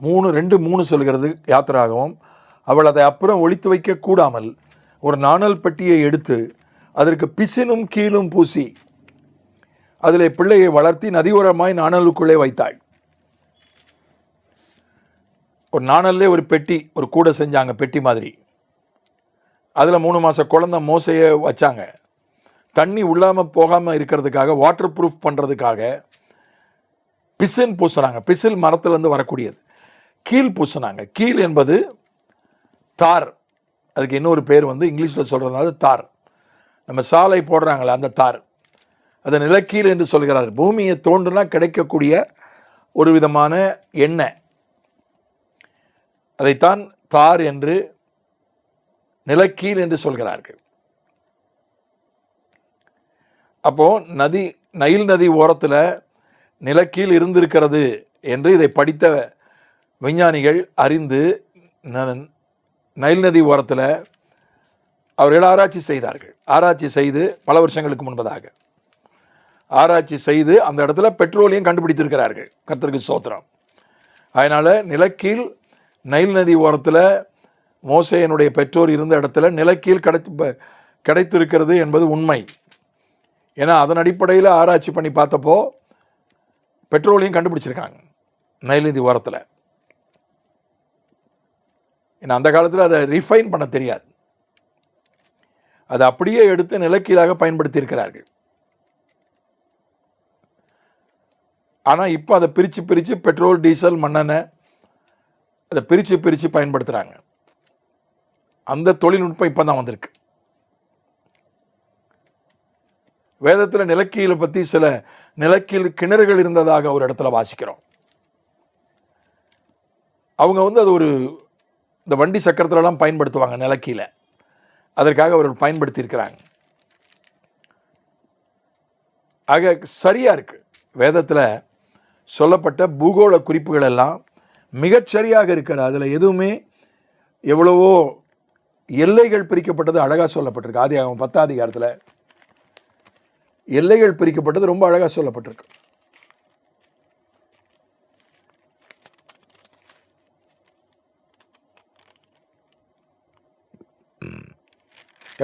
3:2-3 சொல்கிறது யாத்திராகவும், அவள் அதை அப்புறம் ஒழித்து வைக்க கூடாமல் ஒரு நாணல் பெட்டியை எடுத்து அதற்கு பிசினும் கீழும் பூசி அதிலே பிள்ளையை வளர்த்தி நதியோரமாய் நாணலுக்குள்ளே வைத்தாள். ஒரு நாணல்லே ஒரு பெட்டி, ஒரு கூடை செஞ்சாங்க, பெட்டி மாதிரி. அதில் 3 மாத குழந்தை மோசையை வச்சாங்க. தண்ணி உள்ளாமல் போகாமல் இருக்கிறதுக்காக, வாட்டர் ப்ரூஃப் பண்ணுறதுக்காக பிசின் பூசுனாங்க. பிசில் மரத்துலேருந்து வரக்கூடியது. கீல் பூசினாங்க. கீல் என்பது தார். அதுக்கு இன்னொரு பேர் வந்து இங்கிலீஷில் சொல்கிறதுனால தார். நம்ம சாலை போடுறாங்களே அந்த தார், அது நிலக்கீல் என்று சொல்கிறார். பூமியை தோண்டுனா கிடைக்கக்கூடிய ஒரு விதமான எண்ணெய், அதைத்தான் தார் என்று, நிலக்கீல் என்று சொல்கிறார்கள். அப்போ நைல் நதி ஓரத்தில் நிலக்கீல் இருந்திருக்கிறது என்று இதை படித்த விஞ்ஞானிகள் அறிந்து நைல் நதி ஓரத்தில் அவர்கள் ஆராய்ச்சி செய்தார்கள். ஆராய்ச்சி செய்து பல வருஷங்களுக்கு முன்பதாக ஆராய்ச்சி செய்து அந்த இடத்துல பெட்ரோலியம் கண்டுபிடித்திருக்கிறார்கள். கர்த்தருக்கு ஸ்தோத்திரம். அதனால் நிலக்கீல் நைல் நதி ஓரத்தில் மோசேயினுடைய பெற்றோர் இருந்த இடத்துல நிலக்கீல் கிடைத்திருக்கிறது என்பது உண்மை. ஏன்னா அதன் அடிப்படையில் ஆராய்ச்சி பண்ணி பார்த்தப்போ பெட்ரோலியம் கண்டுபிடிச்சிருக்காங்க நைல் நதி ஓரத்தில். ஏன்னா அந்த காலத்தில் அதை ரிஃபைன் பண்ண தெரியாது, அதை அப்படியே எடுத்து நிலக்கீழாக பயன்படுத்தி இருக்கிறார்கள். ஆனால் இப்போ அதை பிரித்து பெட்ரோல், டீசல், மண்ணெண்ணெய் அதை பிரித்து பயன்படுத்துகிறாங்க. அந்த தொழில்நுட்பம் இப்போ தான் வந்திருக்கு. வேதத்தில் நிலக்கீழை பற்றி சில நிலக்கீழ் கிணறுகள் இருந்ததாக ஒரு இடத்துல வாசிக்கிறோம். அவங்க வந்து அது ஒரு இந்த வண்டி சக்கரத்துலலாம் பயன்படுத்துவாங்க நிலக்கீழை, அதற்காக அவர்கள் பயன்படுத்தி இருக்கிறாங்க. ஆக சரியாக இருக்குது. வேதத்தில் சொல்லப்பட்ட பூகோள குறிப்புகள் எல்லாம் மிகச்சரியாக இருக்கிறது. அதில் எதுவுமே எவ்வளவோ எல்லைகள் பிரிக்கப்பட்டது அழகாக சொல்லப்பட்டிருக்கு. ஆதியாகமம் 10ஆம் அதிகாரத்தில் எல்லைகள் பிரிக்கப்பட்டது ரொம்ப அழகாக சொல்லப்பட்டிருக்கு.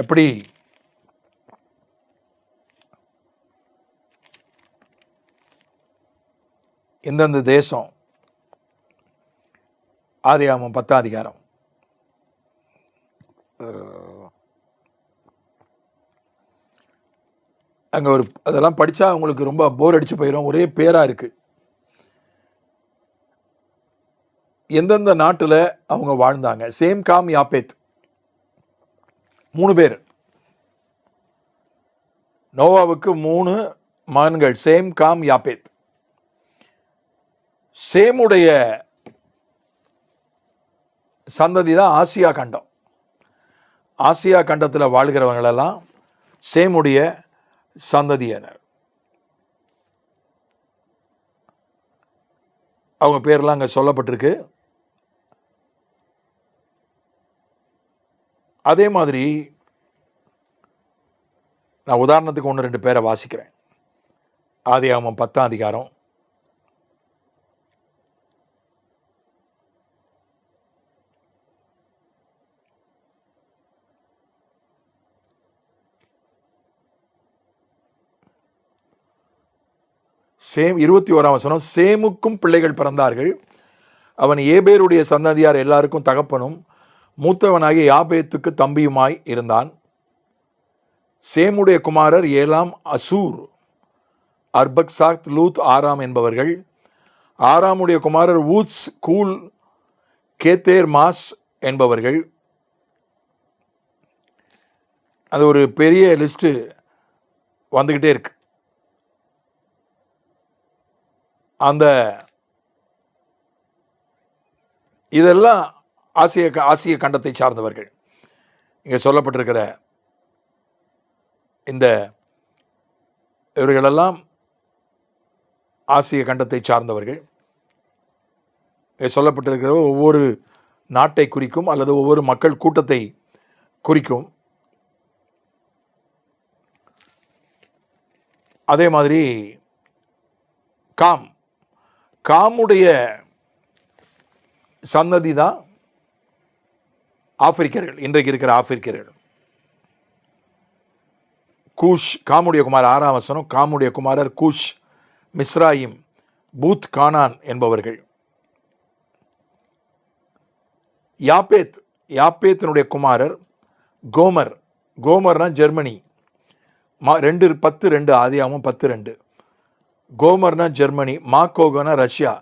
எப்படி எந்தெந்த தேசம், ஆதியாகமம் 10ஆம் அதிகாரம் அங்கே ஒரு அதெல்லாம் படித்தா உங்களுக்கு ரொம்ப போர் அடித்து போயிடும். ஒரே பேராக இருக்குது. எந்தெந்த நாட்டில் அவங்க வாழ்ந்தாங்க. சேம், காம், யாப்பேத் 3 பேர். நோவாவுக்கு 3 மகன்கள், சேம், காம், யாப்பேத். சேமுடைய சந்ததி தான் ஆசியா கண்டம். ஆசியா கண்டத்தில் வாழ்கிறவங்களெல்லாம் சேமுடைய சந்ததியினர். அவங்க பேர்லாம் அங்கே சொல்லப்பட்டிருக்கு. அதே மாதிரி நான் உதாரணத்துக்கு 1-2 பேரை வாசிக்கிறேன். ஆதியாகமம் 10ஆம் அதிகாரம். சேம் 21ஆம் வசனம். சேமுக்கும் பிள்ளைகள் பிறந்தார்கள். அவன் ஏபேருடைய சந்ததியார் எல்லாருக்கும் தகப்பனும் மூத்தவனாகிய யாபேத்துக்கு தம்பியுமாய் இருந்தான். சேமுடைய குமாரர் ஏலாம், அசூர், அர்பக்சாத், லூத், ஆராம் என்பவர்கள். ஆராமுடைய குமாரர் ஊத்ஸ், கூல், கேத்தேர், மாஸ் என்பவர்கள். அது ஒரு பெரிய லிஸ்ட்டு வந்துக்கிட்டே இருக்கு. அந்த இதெல்லாம் ஆசிய கண்டத்தை சார்ந்தவர்கள். இங்கே சொல்லப்பட்டிருக்கிற இவர்களெல்லாம் ஆசிய கண்டத்தை சார்ந்தவர்கள். இங்கே சொல்லப்பட்டிருக்கிற ஒவ்வொரு நாட்டை குறிக்கும் அல்லது ஒவ்வொரு மக்கள் கூட்டத்தை குறிக்கும். அதே மாதிரி காமுடைய சந்ததி தான் ஆப்பிரிக்கர்கள், இன்றைக்கு இருக்கிற ஆப்பிரிக்கர்கள். கூஷ், காமுடைய குமார் 6ஆம் வசனம். காமுடைய குமாரர் கூஷ், மிஸ்ராயிம், பூத், கானான் என்பவர்கள். யாப்பேத்தினுடைய குமாரர் கோமர். கோமர்னா ஜெர்மனி. 2:10 ஆதியாகமம் 10:2. கோமர்னா ஜெர்மனி. மாக்கோகனா ரஷ்யா.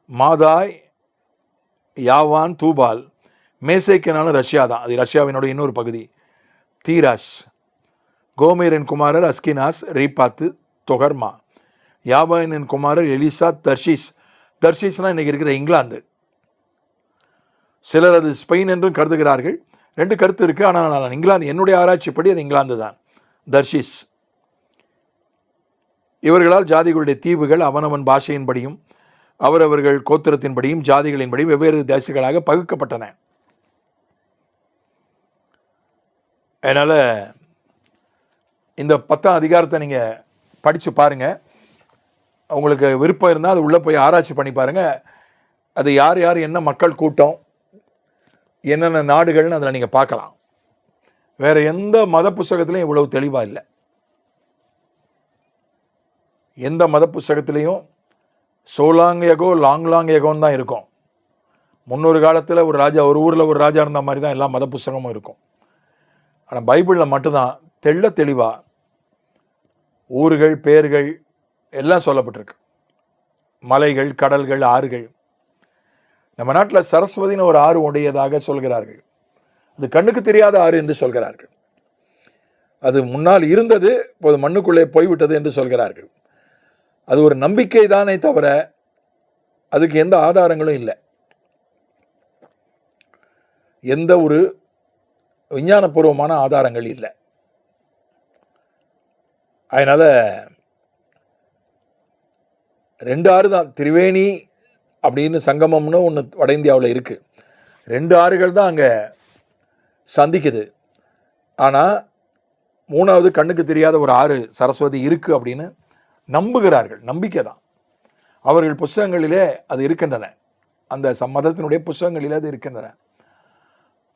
மாதாய், யாவான், தூபால். மேசேக்கினாலும் ரஷ்யா தான், அது ரஷ்யாவினுடைய இன்னொரு பகுதி. தீராஸ். கோமேரின் குமாரர் அஸ்கினாஸ், ரீபாத்து, தொகர்மா. யாவானின் குமாரர் எலிசா, தர்ஷீஸ். தர்ஷீஸ்னால் இன்றைக்கி இருக்கிற இங்கிலாந்து. சிலர் அது ஸ்பெயின் என்றும் கருதுகிறார்கள். 2 கருத்து இருக்குது. ஆனால் நான் இங்கிலாந்து, என்னுடைய ஆராய்ச்சிப்படி அது இங்கிலாந்து தான், தர்ஷீஸ். இவர்களால் ஜாதிகளுடைய தீவுகள் அவனவன் பாஷையின்படியும் அவரவர்கள் கோத்திரத்தின்படியும் ஜாதிகளின்படியும் வெவ்வேறு தேசங்களாக பகுக்கப்பட்டன. அதனால் இந்த 10ஆம் அதிகாரத்தை நீங்கள் படித்து பாருங்கள். உங்களுக்கு விருப்பம் இருந்தால் அது உள்ளே போய் ஆராய்ச்சி பண்ணி பாருங்கள். அது யார் யார், என்ன மக்கள் கூட்டம், என்னென்ன நாடுகள்னு அதில் நீங்கள் பார்க்கலாம். வேறு எந்த மத புஸ்தகத்திலையும் இவ்வளவு தெளிவாக இல்லை. எந்த மத புஸ்தகத்திலையும் சோலாங் எகோ லாங் எகோன்னு தான் இருக்கும். முன்னொரு காலத்தில் ஒரு ராஜா, ஒரு ஊரில் ஒரு ராஜா இருந்த மாதிரி தான் எல்லா மத புஸ்தகமும் இருக்கும். ஆனால் பைபிளில் மட்டும்தான் தெளிவாக ஊர்கள், பேர்கள் எல்லாம் சொல்லப்பட்டிருக்கு. மலைகள், கடல்கள், ஆறுகள். நம்ம நாட்டில் சரஸ்வதினு ஒரு ஆறு உடையதாக சொல்கிறார்கள். அது கண்ணுக்கு தெரியாத ஆறு என்று சொல்கிறார்கள். அது முன்னால் இருந்தது, இப்போது மண்ணுக்குள்ளே போய்விட்டது என்று சொல்கிறார்கள். அது ஒரு நம்பிக்கை தானே தவிர அதுக்கு எந்த ஆதாரங்களும் இல்லை. எந்த ஒரு விஞ்ஞானபூர்வமான ஆதாரங்கள் இல்லை. அதனால் 2 ஆறு தான். திரிவேணி அப்படின்னு சங்கமம்னு ஒன்று வட இந்தியாவில் இருக்குது. 2 ஆறுகள் தான் அங்கே சந்திக்குது. ஆனால் 3வது கண்ணுக்கு தெரியாத ஒரு ஆறு சரஸ்வதி இருக்குது அப்படின்னு நம்புகிறார்கள். நம்பிக்கை தான். அவர்கள் புஸ்தகங்களிலே அது இருக்கின்றன, அந்த மதத்தினுடைய புஸ்தகங்களிலே அது இருக்கின்றன.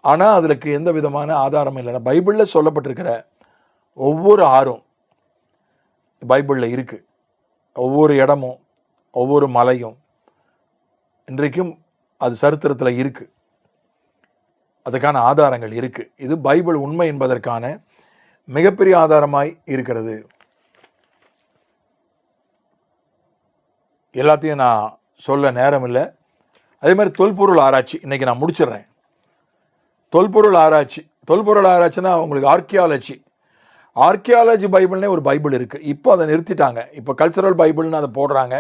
ஆனால் அதுக்கு எந்த விதமான ஆதாரமும் இல்லைன்னா பைபிளில் சொல்லப்பட்டிருக்கிற ஒவ்வொரு ஆறும் பைபிளில் இருக்குது. ஒவ்வொரு இடமும், ஒவ்வொரு மலையும் இன்றைக்கும் அது சரித்திரத்தில் இருக்குது. அதுக்கான ஆதாரங்கள் இருக்குது. இது பைபிள் உண்மை என்பதற்கான மிகப்பெரிய ஆதாரமாய் இருக்கிறது. எல்லாத்தையும் நான் சொல்ல நேரம் இல்லை. அதே மாதிரி தொல்பொருள் ஆராய்ச்சி இன்றைக்கி நான் முடிச்சிடுறேன். தொல்பொருள் ஆராய்ச்சினா உங்களுக்கு ஆர்கியாலஜி பைபிள்னே ஒரு பைபிள் இருக்குது. இப்போ அதை நிறுத்திட்டாங்க. இப்போ கல்ச்சரல் பைபிள்னு அதை போடுறாங்க.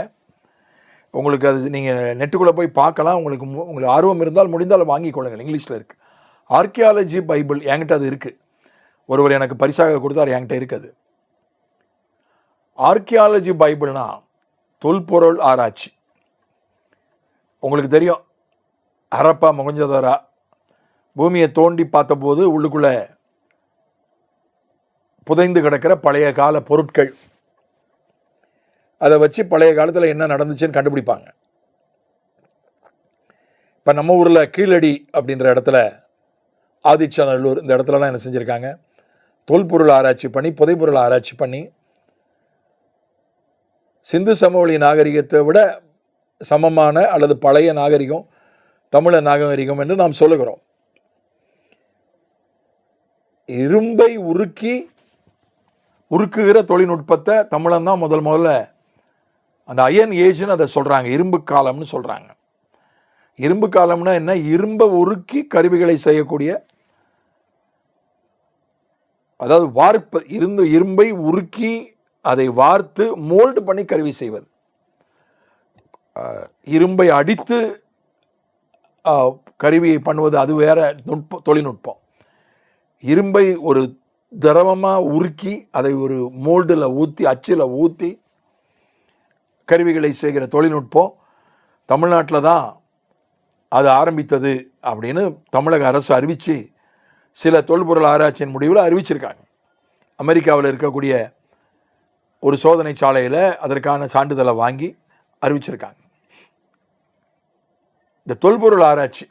உங்களுக்கு அது நீங்கள் நெட்டுக்குள்ளே போய் பார்க்கலாம். உங்களுக்கு ஆர்வம் இருந்தால் முடிந்தால் வாங்கிக்கொள்ளுங்கள். இங்கிலீஷில் இருக்குது ஆர்கியாலஜி பைபிள். என்கிட்ட அது இருக்குது. ஒருவர் எனக்கு பரிசாக கொடுத்தார், என்கிட்ட இருக்குது. ஆர்கியாலஜி பைபிள்னா தொல்பொருள் ஆராய்ச்சி. உங்களுக்கு தெரியும், ஹரப்பா மொஹஞ்சதாரோ பூமியை தோண்டி பார்த்தபோது உள்ளுக்குள்ள புதைந்து கிடக்கிற பழைய கால பொருட்கள், அதை வச்சு பழைய காலத்தில் என்ன நடந்துச்சுன்னு கண்டுபிடிப்பாங்க. இப்போ நம்ம ஊரில் கீழடி அப்படின்ற இடத்துல, ஆதிச்சநல்லூர், இந்த இடத்துலலாம் என்ன செஞ்சுருக்காங்க, தொல்பொருள் ஆராய்ச்சி பண்ணி, புதைப்பொருள் ஆராய்ச்சி பண்ணி, சிந்து சமவெளி நாகரிகத்தை விட சமமான அல்லது பழைய நாகரிகம் தமிழ நாகரிகம் என்று நாம் சொல்லுகிறோம். இரும்பை உருக்குகிற தொழில்நுட்பத்தை தமிழன் தான் முதல்ல அந்த அயன் ஏஜ்னு அதை சொல்கிறாங்க, இரும்பு காலம்னு சொல்கிறாங்க. இரும்பு காலம்னா என்ன? இரும்பை உருக்கி கருவிகளை செய்யக்கூடிய, அதாவது வார்ப்பு, இரும்பை உருக்கி அதை வார்த்து மோல்டு பண்ணி கருவி செய்வது. இரும்பை அடித்து கருவியை பண்ணுவது அது வேற தொழில்நுட்பம். இரும்பை ஒரு திரவமாக உருக்கி அதை ஒரு மோல்டில் ஊற்றி, அச்சில் ஊற்றி கருவிகளை செய்கிற தொழில்நுட்பம் தமிழ்நாட்டில் தான் அது ஆரம்பித்தது அப்படின்னு தமிழக அரசு அறிவித்து சில தொல்பொருள் ஆராய்ச்சியின் முடிவில் அறிவிச்சிருக்காங்க. அமெரிக்காவில் இருக்கக்கூடிய ஒரு சோதனை சாலையில் அதற்கான சான்றிதழை வாங்கி அறிவிச்சிருக்காங்க. இந்த தொல்பொருள் ஆராய்ச்சி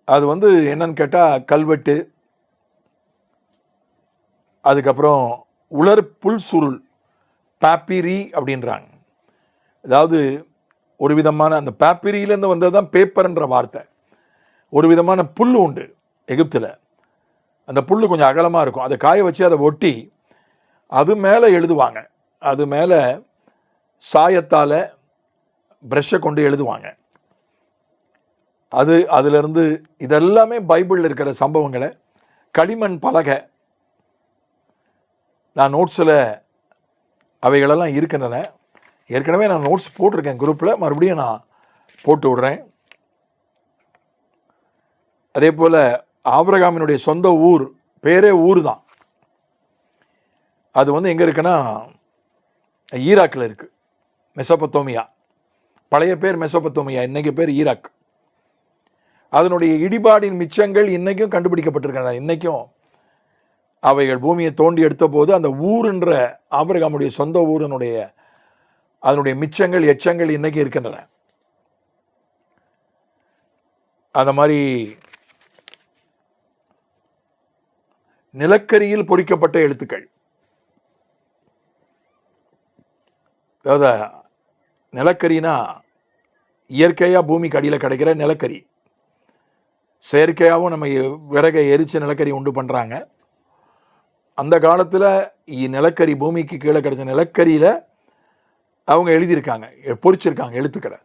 அது என்னன்னு கேட்டால் கல்வெட்டு, அதுக்கப்புறம் உலர் புல் சுருள், பாப்பிரி அப்படின்றாங்க. அதாவது ஒரு விதமான அந்த பாப்பிரியிலேருந்து வந்தது தான் பேப்பர்ன்ற வார்த்தை. ஒரு விதமான புல் உண்டு எகிப்தில், அந்த புல் கொஞ்சம் அகலமாக இருக்கும், அதை காய வச்சு அதை ஒட்டி அது மேலே எழுதுவாங்க. அது மேலே சாயத்தால் ப்ரஷ்ஷை கொண்டு எழுதுவாங்க. அதிலிருந்து இதெல்லாமே பைபிளில் இருக்கிற சம்பவங்களை, களிமண் பலகை, நான் நோட்ஸில் அவைகளெல்லாம் இருக்கின்றன. ஏற்கனவே நான் நோட்ஸ் போட்டிருக்கேன் குரூப்பில், மறுபடியும் நான் போட்டு விடுறேன். அதே போல் ஆபிரகாமினுடைய சொந்த ஊர், பேரே ஊர் தான், அது எங்கே இருக்குன்னா ஈராக்கில் இருக்குது. மெசோபத்தோமியா, பழைய பேர் மெசோபத்தோமியா, இன்றைக்கி பேர் ஈராக். அதனுடைய இடிபாடின் மிச்சங்கள் இன்றைக்கும் கண்டுபிடிக்கப்பட்டிருக்கின்றன. இன்றைக்கும் அவைகள் பூமியை தோண்டி எடுத்த போது அந்த ஊருன்ற ஆபிரகாமுடைய சொந்த ஊரினுடைய அதனுடைய மிச்சங்கள், எச்சங்கள் இன்றைக்கி இருக்கின்றன. அந்த மாதிரி நிலக்கரியில் பொறிக்கப்பட்ட எழுத்துக்கள், அதாவது நிலக்கரினா இயற்கையாக பூமிக்கு அடியில் கிடைக்கிற நிலக்கரி, செயற்கையாகவும் நம்ம விறகை எரித்து நிலக்கரி உண்டு பண்ணுறாங்க. அந்த காலத்தில் நிலக்கரி, பூமிக்கு கீழே கிடைச்ச நிலக்கரியில் அவங்க எழுதியிருக்காங்க, பொறிச்சிருக்காங்க எழுத்துக்களை.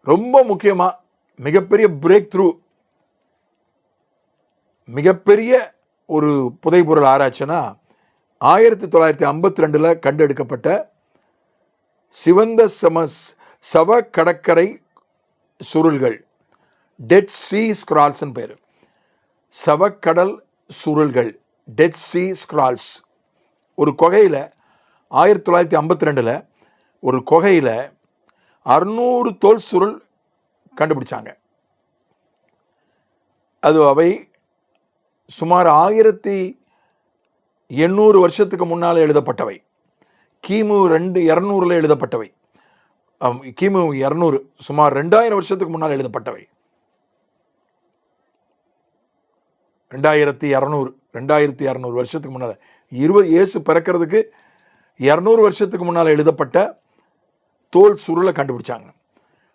ரொம்ப முக்கியமாக மிகப்பெரிய பிரேக் த்ரூ, மிகப்பெரிய ஒரு புதைபொருள் ஆராய்ச்சினா 1952 கண்டெடுக்கப்பட்ட சிவந்த சவ கடற்கரை சுருள்கள், டெட் சி ஸ்க்ரால்ஸ்ன்னு பேர். சவக்கடல் சுருள்கள், டெட் சி ஸ்க்ரால்ஸ். ஒரு குகையில் 1952 ஒரு குகையில் 600 தோல் சுருள் கண்டுபிடிச்சாங்க. அவை சுமார் 1800 வருஷத்துக்கு முன்னால் எழுதப்பட்டவை. கிமு 200 எழுதப்பட்டவை. கிமு 200, சுமார் 2000 வருஷத்துக்கு முன்னால் எழுதப்பட்டவை. 2200 வருஷத்துக்கு முன்னால், இயேசு பிறக்கிறதுக்கு 200 வருஷத்துக்கு முன்னால் எழுதப்பட்ட தோல் சுருளை கண்டுபிடிச்சாங்க.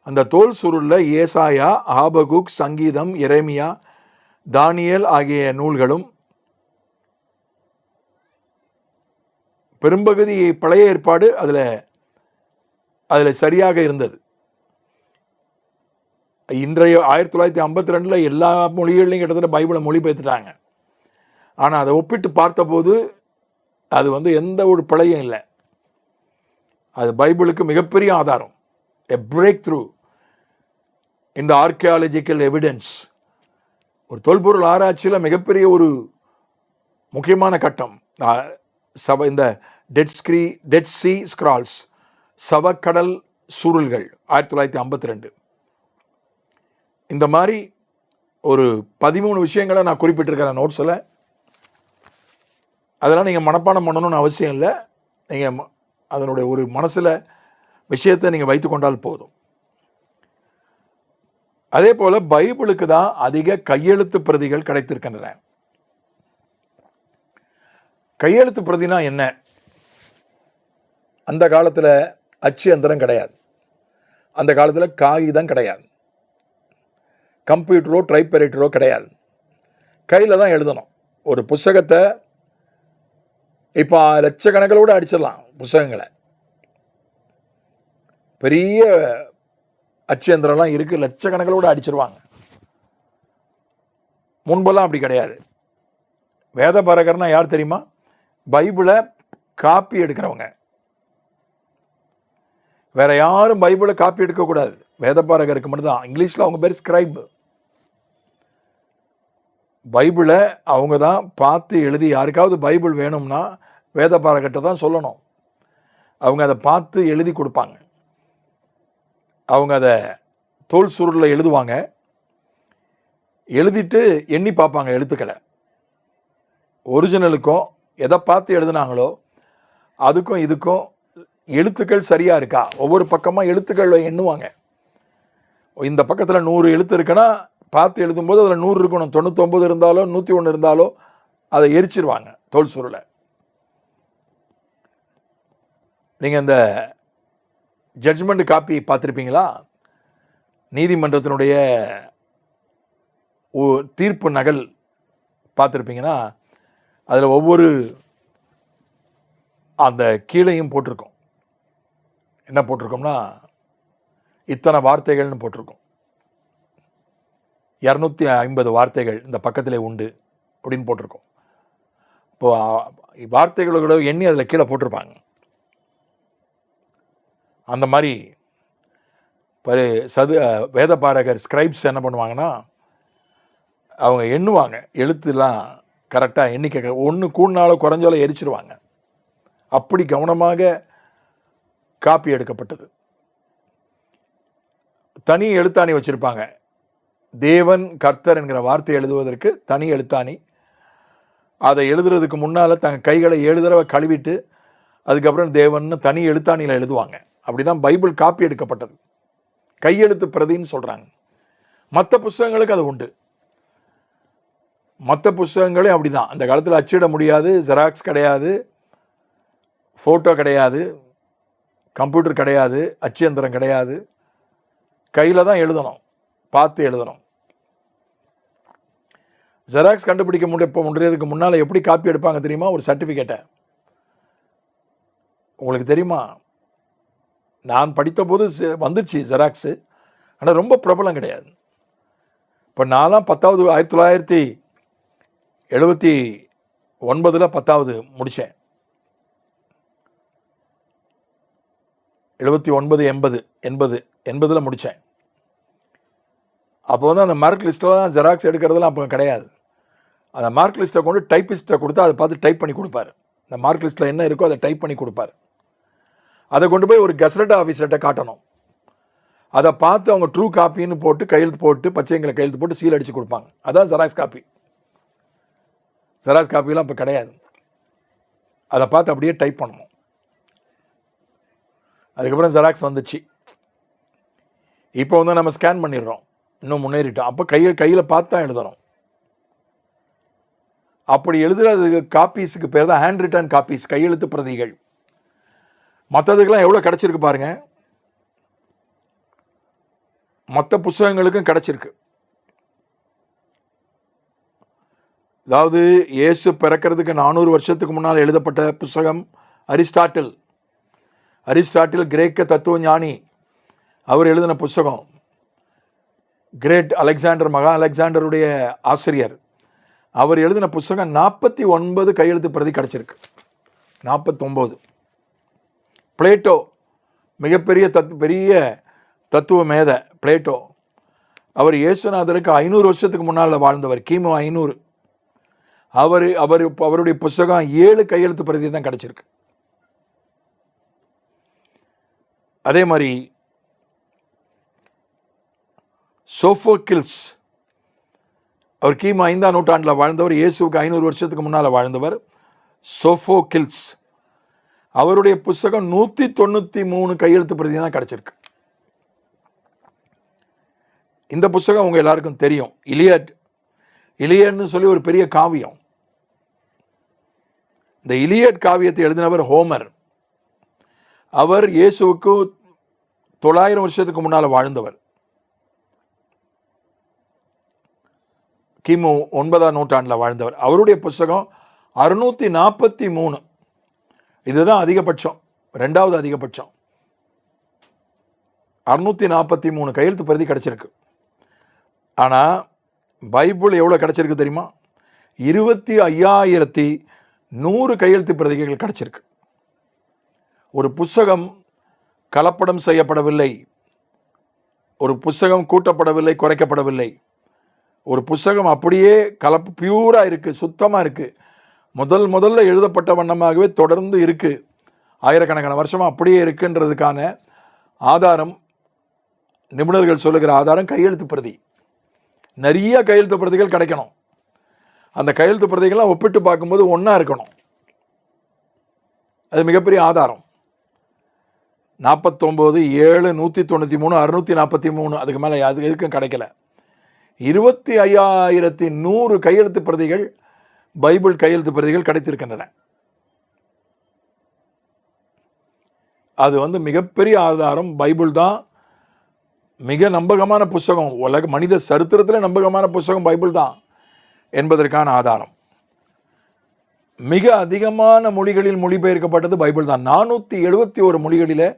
அந்த தோல் சுருளில் ஏசாயா, ஆபகுக், சங்கீதம், எரேமியா, தானியேல் ஆகிய நூல்களும், பெரும்பகுதி பழைய ஏற்பாடு அதில் சரியாக இருந்தது. இன்றைய 1952 எல்லா மொழிகள்லையும் கிட்டத்தட்ட பைபிளை மொழிபெயர்த்துட்டாங்க. ஆனால் அதை ஒப்பிட்டு பார்த்தபோது அது எந்த ஒரு பிழையும் இல்லை. அது பைபிளுக்கு மிகப்பெரிய ஆதாரம். எ பிரேக் த்ரூ இந்த ஆர்கியாலஜிக்கல் எவிடன்ஸ். ஒரு தொல்பொருள் ஆராய்ச்சியில் மிகப்பெரிய ஒரு முக்கியமான கட்டம். இந்த டெட் சி ஸ்க்ரால்ஸ், சவக்கடல் சுருள்கள் 1952. இந்த மாதிரி ஒரு 13 விஷயங்களை நான் குறிப்பிட்டிருக்கிறேன் நோட்ஸில். அதெல்லாம் நீங்கள் மனப்பாடம் பண்ணணும்னு அவசியம் இல்லை. நீங்கள் அதனுடைய ஒரு மனசில் விஷயத்தை நீங்கள் வைத்து கொண்டால் போதும். அதே போல் பைபிளுக்கு தான் அதிக கையெழுத்து பிரதிகள் கிடைத்திருக்கின்றன. கையெழுத்து பிரதினா என்ன? அந்த காலத்தில் அச்சு எந்திரம் கிடையாது, அந்த காலத்தில் காகிதம் கிடையாது, கம்ப்யூட்டரோ டைப்ரைட்டரோ கிடையாது. கையில் தான் எழுதணும். ஒரு புஸ்தகத்தை இப்போ லட்சக்கணக்கிலோடு அடிச்சிடலாம். புஸ்தகங்களை பெரிய அச்சேந்திரம்லாம் இருக்குது, லட்சக்கணக்கிலோடு அடிச்சிருவாங்க. முன்பெல்லாம் அப்படி கிடையாது. வேத பாரகர்னா யார் தெரியுமா? பைபிளை காப்பி எடுக்கிறவங்க. வேற யாரும் பைபிளை காப்பி எடுக்கக்கூடாது, வேத பாரகருக்கு மட்டும்தான். இங்கிலீஷில் அவங்க பேர் ஸ்கிரைப். பைபிளை அவங்க தான் பார்த்து எழுதி, யாருக்காவது பைபிள் வேணும்னா வேத பாரகர்கிட்ட தான் சொல்லணும். அவங்க அதை பார்த்து எழுதி கொடுப்பாங்க. அவங்க அதை தோல் சுருளில் எழுதுவாங்க, எழுதிட்டு எண்ணி பார்ப்பாங்க எழுத்துக்களை. ஒரிஜினலுக்கும் எதை பார்த்து எழுதுனாங்களோ அதுக்கும் இதுக்கும் எழுத்துக்கள் சரியாக இருக்கா, ஒவ்வொரு பக்கமாக எழுத்துக்களை எண்ணுவாங்க. இந்த பக்கத்தில் 100 எழுத்து இருக்குன்னா பார்த்து எழுதும்போது அதில் 100 இருக்கணும். 99 இருந்தாலோ 101 இருந்தாலோ அதை எரிச்சிருவாங்க தோல் சுருளை. நீங்கள் இந்த ஜட்ஜ்மெண்ட் காப்பி பார்த்துருப்பீங்களா? நீதிமன்றத்தினுடைய தீர்ப்பு நகல் பார்த்துருப்பீங்கன்னா அதில் ஒவ்வொரு அந்த கீழையும் போட்டிருக்கோம். என்ன போட்டிருக்கோம்னா இத்தனை வார்த்தைகள்னு போட்டிருக்கோம். 250 வார்த்தைகள் இந்த பக்கத்திலே உண்டு அப்படின்னு போட்டிருக்கோம். இப்போது வார்த்தைகளோட எண்ணி அதில் கீழே போட்டிருப்பாங்க. அந்த மாதிரி வேத பாரகர் ஸ்கிரைப்ஸ் என்ன பண்ணுவாங்கன்னா அவங்க எண்ணுவாங்க, எழுத்துலாம் கரெக்டாக எண்ணிக்கை ஒன்று கூடினாலோ குறைஞ்சாலோ எரிச்சிருவாங்க. அப்படி கவனமாக காப்பி எடுக்கப்பட்டது. தனி எழுத்தாணி வச்சுருப்பாங்க. தேவன் கர்த்தர் என்கிற வார்த்தை எழுதுவதற்கு தனி எழுத்தாணி. அதை எழுதுறதுக்கு முன்னால் தங்கள் கைகளை 7 தடவை கழுவிட்டு அதுக்கப்புறம் தேவன்னு தனி எழுத்தாணியில் எழுதுவாங்க. அப்படி தான் பைபிள் காப்பி எடுக்கப்பட்டது. கையெழுத்து பிரதின்னு சொல்கிறாங்க. மற்ற புஸ்தகங்களுக்கு அது உண்டு. மற்ற புஸ்தகங்களே அப்படி தான். அந்த காலத்தில் அச்சிட முடியாது, ஜெராக்ஸ் கிடையாது, ஃபோட்டோ கிடையாது, கம்ப்யூட்டர் கிடையாது, அச்சு எந்திரம் கிடையாது. கையில் தான் எழுதணும், பார்த்து எழுதணும். ஜெராக்ஸ் கண்டுபிடிக்க முடியறதுக்கு முன்னால் எப்படி காப்பி எடுப்பாங்க தெரியுமா? ஒரு சர்டிஃபிகேட்டை. உங்களுக்கு தெரியுமா? நான் படித்த போது வந்துடுச்சு ஜெராக்ஸு, ஆனால் ரொம்ப பிரபலம் கிடையாது. இப்போ நான்லாம் 10வது 1979 10வது முடித்தேன். 79 80 முடித்தேன். அப்போ வந்து அந்த மார்க் லிஸ்ட்டெலாம் ஜெராக்ஸ் எடுக்கிறதுலாம் அப்போ கிடையாது. அந்த மார்க் லிஸ்ட்டை கொண்டு டைப்பிஸ்ட்டை கொடுத்தா அதை பார்த்து டைப் பண்ணி கொடுப்பாரு. இந்த மார்க் லிஸ்ட்டில் என்ன இருக்கோ அதை டைப் பண்ணி கொடுப்பாரு. அதை கொண்டு போய் ஒரு கெசட் ஆஃபீஸர்கிட்ட காட்டணும். அதை பார்த்து அவங்க ட்ரூ காப்பின்னு போட்டு கையெழுத்து போட்டு பச்சைங்களை கையெழுத்து போட்டு சீல் அடித்து கொடுப்பாங்க. அதான் ஜெராக்ஸ் காப்பி. ஜெராக்ஸ் காப்பிலாம் இப்போ கிடையாது. அதை பார்த்து அப்படியே டைப் பண்ணணும். அதுக்கப்புறம் ஜெராக்ஸ் வந்துச்சு. இப்போ வந்து நம்ம ஸ்கேன் பண்ணிடுறோம், இன்னும் முன்னேறிட்டோம். அப்போ கையில் பார்த்து தான் எழுதணும். அப்படி எழுதுறதுக்கு காப்பீஸுக்கு பேர் தான் ஹேண்ட் ரிட்டன் காப்பீஸ், கையெழுத்து பிரதிகள். மற்றதுக்கெல்லாம் எவ்வளோ கிடச்சிருக்கு பாருங்கள். மற்ற புஸ்தகங்களுக்கும் கிடச்சிருக்கு. அதாவது இயேசு பிறக்கிறதுக்கு 400 வருஷத்துக்கு முன்னால் எழுதப்பட்ட புஸ்தகம் அரிஸ்டாட்டில் கிரேக்க தத்துவ ஞானி. அவர் எழுதின புஸ்தகம். கிரேட் அலெக்சாண்டர், மகா அலெக்சாண்டருடைய ஆசிரியர், அவர் எழுதின புஸ்தகம் 49 கையெழுத்து பிரதி கிடச்சிருக்கு. 49. பிளேட்டோ, மிகப்பெரிய பெரிய தத்துவ மேதை பிளேட்டோ, அவர் இயேசுநாதருக்கு 500 வருஷத்துக்கு முன்னால் வாழ்ந்தவர், கிமு 500. அவருடைய புஸ்தகம் 7 கையெழுத்து பிரதி தான் கிடச்சிருக்கு. அதே மாதிரி சோஃபோக்கில்ஸ், அவர் கிமு 5ஆம் நூற்றாண்டில் வாழ்ந்தவர், இயேசுவுக்கு 500 வருஷத்துக்கு முன்னால் வாழ்ந்தவர். சோஃபோக்கில்ஸ், அவருடைய புஸ்தகம் 193 கையெழுத்து பிரதி தான் கிடச்சிருக்கு. இந்த புஸ்தகம் உங்கள் எல்லாருக்கும் தெரியும், இலியட்னு சொல்லி ஒரு பெரிய காவியம். இந்த இலியட் காவியத்தை எழுதினவர் ஹோமர். அவர் இயேசுவுக்கு 900 வருஷத்துக்கு முன்னால் வாழ்ந்தவர். கிமு 9ஆம் நூற்றாண்டில் வாழ்ந்தவர். அவருடைய புஸ்தகம் 643. இதுதான் அதிகபட்சம், 2வது அதிகபட்சம். 643 கையெழுத்து பிரதி கிடச்சிருக்கு. ஆனால் பைபிள் எவ்வளோ கிடச்சிருக்கு தெரியுமா? 25,100 கையெழுத்து பிரதிகள் கிடச்சிருக்கு. ஒரு புஸ்தகம் கலப்படம் செய்யப்படவில்லை, ஒரு புஸ்தகம் கூட்டப்படவில்லை, குறைக்கப்படவில்லை. ஒரு புஸ்தகம் அப்படியே பியூராக இருக்குது, சுத்தமாக இருக்குது, முதல்ல எழுதப்பட்ட வண்ணமாகவே தொடர்ந்து இருக்குது, ஆயிரக்கணக்கான வருஷமாக அப்படியே இருக்குன்றதுக்கான ஆதாரம், நிபுணர்கள் சொல்லுகிற ஆதாரம் கையெழுத்து பிரதி. நிறைய கையெழுத்து பிரதிகள் கிடைக்கணும். அந்த கையெழுத்து பிரதிகள்லாம் ஒப்பிட்டு பார்க்கும்போது ஒன்றா இருக்கணும். அது மிகப்பெரிய ஆதாரம். 49, 7, 193, 643, அதுக்கு மேலே அது எதுக்கும் கிடைக்கல. 25,100 கையெழுத்து பிரதிகள், பைபிள் கையெழுத்து பிரதிகள் கிடைத்திருக்கின்றன. அது மிகப்பெரிய ஆதாரம். பைபிள் தான் மிக நம்பகமான புஸ்தகம், மனித சரித்திரத்தில் நம்பகமான புஸ்தகம் பைபிள் தான் என்பதற்கான ஆதாரம். மிக அதிகமான மொழிகளில் மொழிபெயர்க்கப்பட்டது பைபிள் தான். 471 மொழிகளில்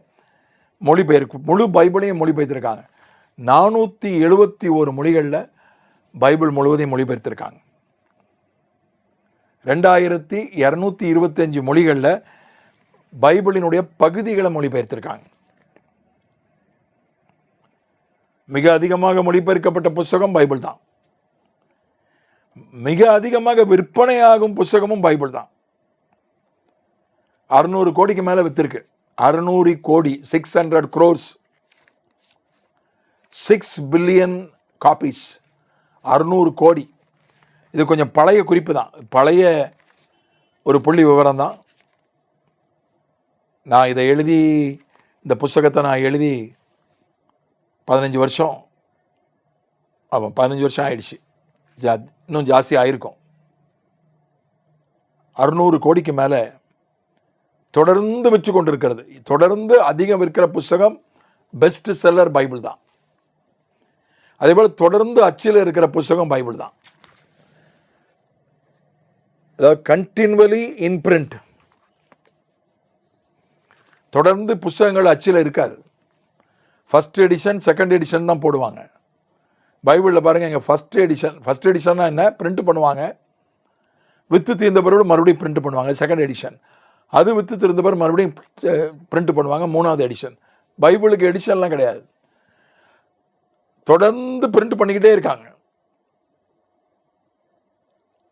முழு பைபிளையும் மொழிபெயர்த்திருக்காங்க. 471 மொழிகளில் பைபிள் முழுவதையும் மொழிபெயர்த்திருக்காங்க. 2225 மொழிகளில் பைபிளினுடைய பகுதிகளை மொழிபெயர்த்திருக்காங்க. மிக அதிகமாக மொழிபெயர்க்கப்பட்ட புஸ்தகம் பைபிள் தான். மிக அதிகமாக விற்பனையாகும் புஸ்தகமும் பைபிள் தான். 600 கோடிக்கு மேலே வித்திருக்கு. 600 கோடி, 600 crores, 6 பில்லியன் காப்பீஸ், 600 கோடி. இது கொஞ்சம் பழைய குறிப்பு தான், பழைய ஒரு புள்ளி விவரம் தான். நான் இதை எழுதி, இந்த புஸ்தகத்தை நான் எழுதி 15 வருஷம், ஆமாம் 15 வருஷம் ஆயிடுச்சு. இன்னும் ஜாஸ்தி ஆயிருக்கும். 600 கோடிக்கு மேலே தொடர்ந்து வச்சு கொண்டு இருக்கிறது. தொடர்ந்து அதிகம் விற்கிற புஸ்தகம் பெஸ்ட் செல்லர் பைபிள் தான். அதே போல் தொடர்ந்து அச்சில் இருக்கிற புஸ்தகம் பைபிள் தான். அதாவது கண்டினியூவலி இன் பிரிண்ட். தொடர்ந்து புஸ்தகங்கள் அச்சில் இருக்காது. ஃபர்ஸ்ட் எடிஷன், செகண்ட் எடிஷன் தான் போடுவாங்க. பைபிளில் பாருங்கள், இங்கே ஃபர்ஸ்ட் எடிஷன்னா என்ன, பிரிண்ட் பண்ணுவாங்க, வித்து தீர்ந்த பிறகு மறுபடியும் பிரிண்ட் பண்ணுவாங்க. செகண்ட் எடிஷன், அது வித்து தீர்ந்த பிறகு மறுபடியும் பிரிண்ட் பண்ணுவாங்க. 3வது எடிஷன். பைபிளுக்கு எடிஷன்லாம் கிடையாது, தொடர்ந்து பிரிண்ட் பண்ணிக்கிட்டே இருக்காங்க.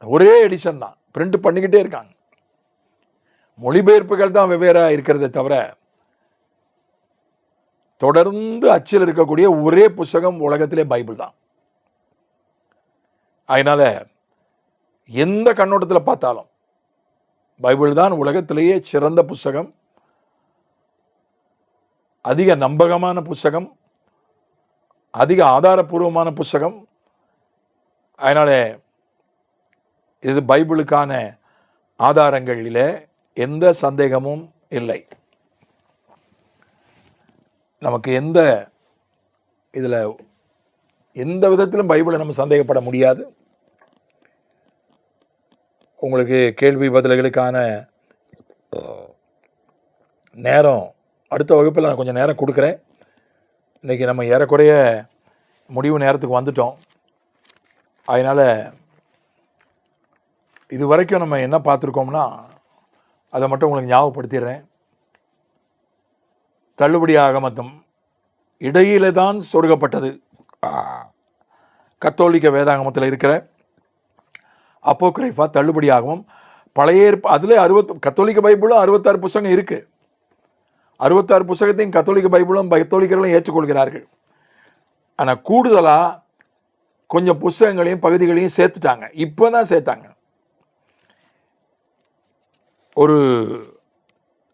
ஒரே எடிஷன் தான், பிரிண்ட் பண்ணிக்கிட்டே இருக்காங்க. மொழிபெயர்ப்புகள் தான் வெவ்வேறாக இருக்கிறதே தவிர தொடர்ந்து அச்சில் இருக்கக்கூடிய ஒரே புஸ்தகம் உலகத்திலே பைபிள் தான். அதனால எந்த கண்ணோட்டத்தில் பார்த்தாலும் பைபிள் தான் உலகத்திலேயே சிறந்த புஸ்தகம், அதிக நம்பகமான புஸ்தகம், அதிக ஆதாரபூர்வமான புஸ்தகம். அதனால இது பைபிளுக்கான ஆதாரங்களில் எந்த சந்தேகமும் இல்லை. நமக்கு இதில் எந்த விதத்திலும் பைபிளை நம்ம சந்தேகப்பட முடியாது. உங்களுக்கு கேள்வி பதில்களுக்கான நேரம் அடுத்த வகுப்பில் நான் கொஞ்சம் நேரம் கொடுக்குறேன். இன்றைக்கி நம்ம ஏறக்குறைய முடிவு நேரத்துக்கு வந்துட்டோம். அதனால் இது வரைக்கும் நம்ம என்ன பார்த்துருக்கோம்னா அதை மட்டும் உங்களுக்கு ஞாபகப்படுத்திடுறேன். தள்ளுபடி ஆகமத்தம் இடையில தான் சொருகப்பட்டது. கத்தோலிக்க வேதாகமத்தில் இருக்கிற அப்போக்ரைஃபா தள்ளுபடி ஆகமம், பழைய அதில் கத்தோலிக்க பைபிளும் 66 புத்தகம் இருக்குது. 66 புத்தகத்தையும் கத்தோலிக்க பைபிளும் கத்தோலிக்கர்களும் ஏற்றுக்கொள்கிறார்கள். ஆனால் கூடுதலாக கொஞ்சம் புஸ்தகங்களையும் பகுதிகளையும் சேர்த்துட்டாங்க. இப்போ தான் சேர்த்தாங்க. ஒரு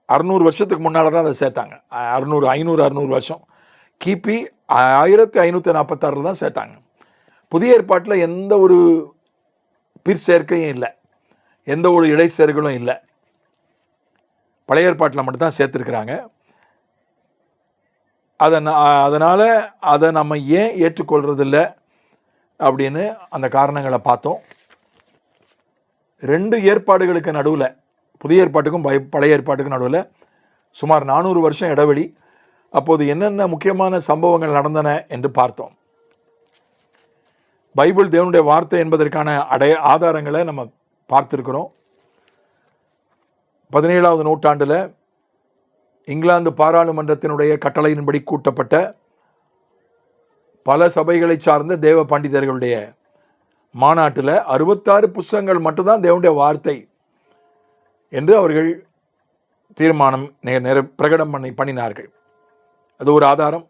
600 வருஷத்துக்கு முன்னால் தான் அதை சேர்த்தாங்க. 500 வருஷம் கிபி 1546 தான் சேர்த்தாங்க. புதிய ஏற்பாட்டில் எந்த ஒரு பிற்சேர்க்கையும் இல்லை, எந்த ஒரு இடைச்சேர்களும் இல்லை. பழைய ஏற்பாட்டில் மட்டும்தான் சேர்த்துருக்குறாங்க. அதனால் அதை நம்ம ஏன் ஏற்றுக்கொள்றதில்லை அப்படின்னு அந்த காரணங்களை பார்த்தோம். 2 ஏற்பாடுகளுக்கு நடுவில், புதிய ஏற்பாட்டுக்கும் பழைய ஏற்பாட்டுக்கும் நடுவில் சுமார் 400 வருஷம் இடைவெளி. அப்போது என்னென்ன முக்கியமான சம்பவங்கள் நடந்தன என்று பார்த்தோம். பைபிள் தேவனுடைய வார்த்தை என்பதற்கான ஆதாரங்களை நம்ம பார்த்துருக்கிறோம். 17ஆவது நூற்றாண்டில் இங்கிலாந்து பாராளுமன்றத்தினுடைய கட்டளையின்படி கூட்டப்பட்ட பல சபைகளை சார்ந்த தேவ பண்டிதர்களுடைய மாநாட்டில் 66 புஸ்தகங்கள் மட்டும்தான் தேவனுடைய வார்த்தை என்று அவர்கள் தீர்மானம் பிரகடனம் பண்ணினார்கள். அது ஒரு ஆதாரம்.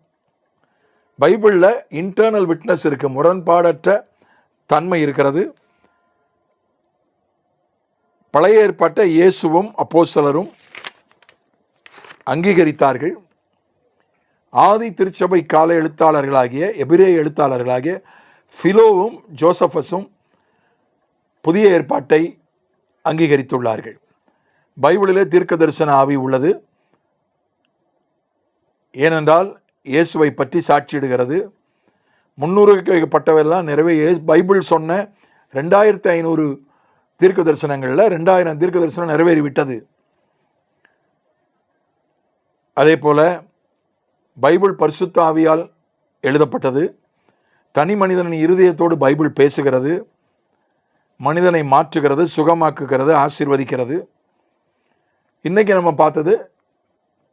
பைபிளில் இன்டர்னல் விட்னஸ் இருக்கு, முரண்பாடற்ற தன்மை இருக்கிறது. பழைய ஏற்பாட்டை இயேசுவும் அப்போஸ்தலரும் அங்கீகரித்தார்கள். ஆதி திருச்சபை கால எழுத்தாளர்களாகிய எபிரேய எழுத்தாளர்களாகிய பிலோவும் ஜோசபஸும் புதிய ஏற்பாட்டை அங்கீகரித்துள்ளார்கள். பைபிளிலே தீர்க்க தரிசன ஆவி உள்ளது. ஏனென்றால் இயேசுவை பற்றி சாட்சியிடுகிறது. 300 பட்டவெல்லாம் பைபிள் சொன்ன 2500 தீர்க்க தரிசனங்களில் 2000 தீர்க்க தரிசனம் நிறைவேறிவிட்டது. அதே போல பைபிள் பரிசுத்த ஆவியால் எழுதப்பட்டது. தனி மனிதனின் இருதயத்தோடு பைபிள் பேசுகிறது, மனிதனை மாற்றுகிறது, சுகமாக்குகிறது, ஆசீர்வதிக்கிறது. இன்றைக்கி நம்ம பார்த்தது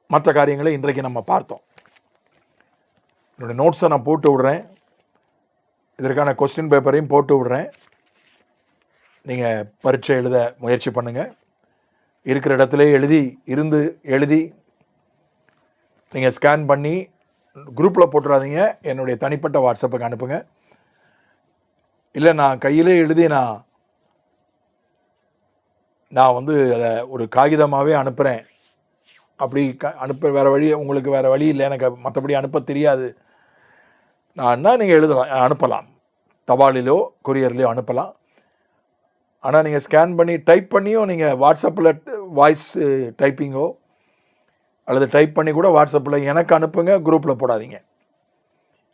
மற்ற காரியங்களை இன்றைக்கு நம்ம பார்த்தோம். என்னுடைய நோட்ஸை நான் போட்டு விடுறேன், இதற்கான கொஸ்டின் பேப்பரையும் போட்டு விடுறேன். நீங்கள் பரீட்சை எழுத முயற்சி பண்ணுங்கள். இருக்கிற இடத்துல எழுதி நீங்கள் ஸ்கேன் பண்ணி குரூப்பில் போட்டுறாதீங்க, என்னுடைய தனிப்பட்ட வாட்ஸ்அப்புக்கு அனுப்புங்க. இல்லை நான் கையிலே எழுதி நான் வந்து அதை ஒரு காகிதமாகவே அனுப்புகிறேன், அப்படி வேறு வழி, உங்களுக்கு வேறு வழி இல்லை, எனக்கு மற்றபடி அனுப்ப தெரியாது நான் நீங்கள் அனுப்பலாம். தபாலிலோ கொரியர்லையோ அனுப்பலாம். ஆனால் நீங்கள் ஸ்கேன் பண்ணி டைப் பண்ணியும் நீங்கள் வாட்ஸ்அப்பில் வாய்ஸ் டைப்பிங்கோ அல்லது டைப் பண்ணி கூட வாட்ஸ்அப்பில் எனக்கு அனுப்புங்க, குரூப்பில் போடாதீங்க.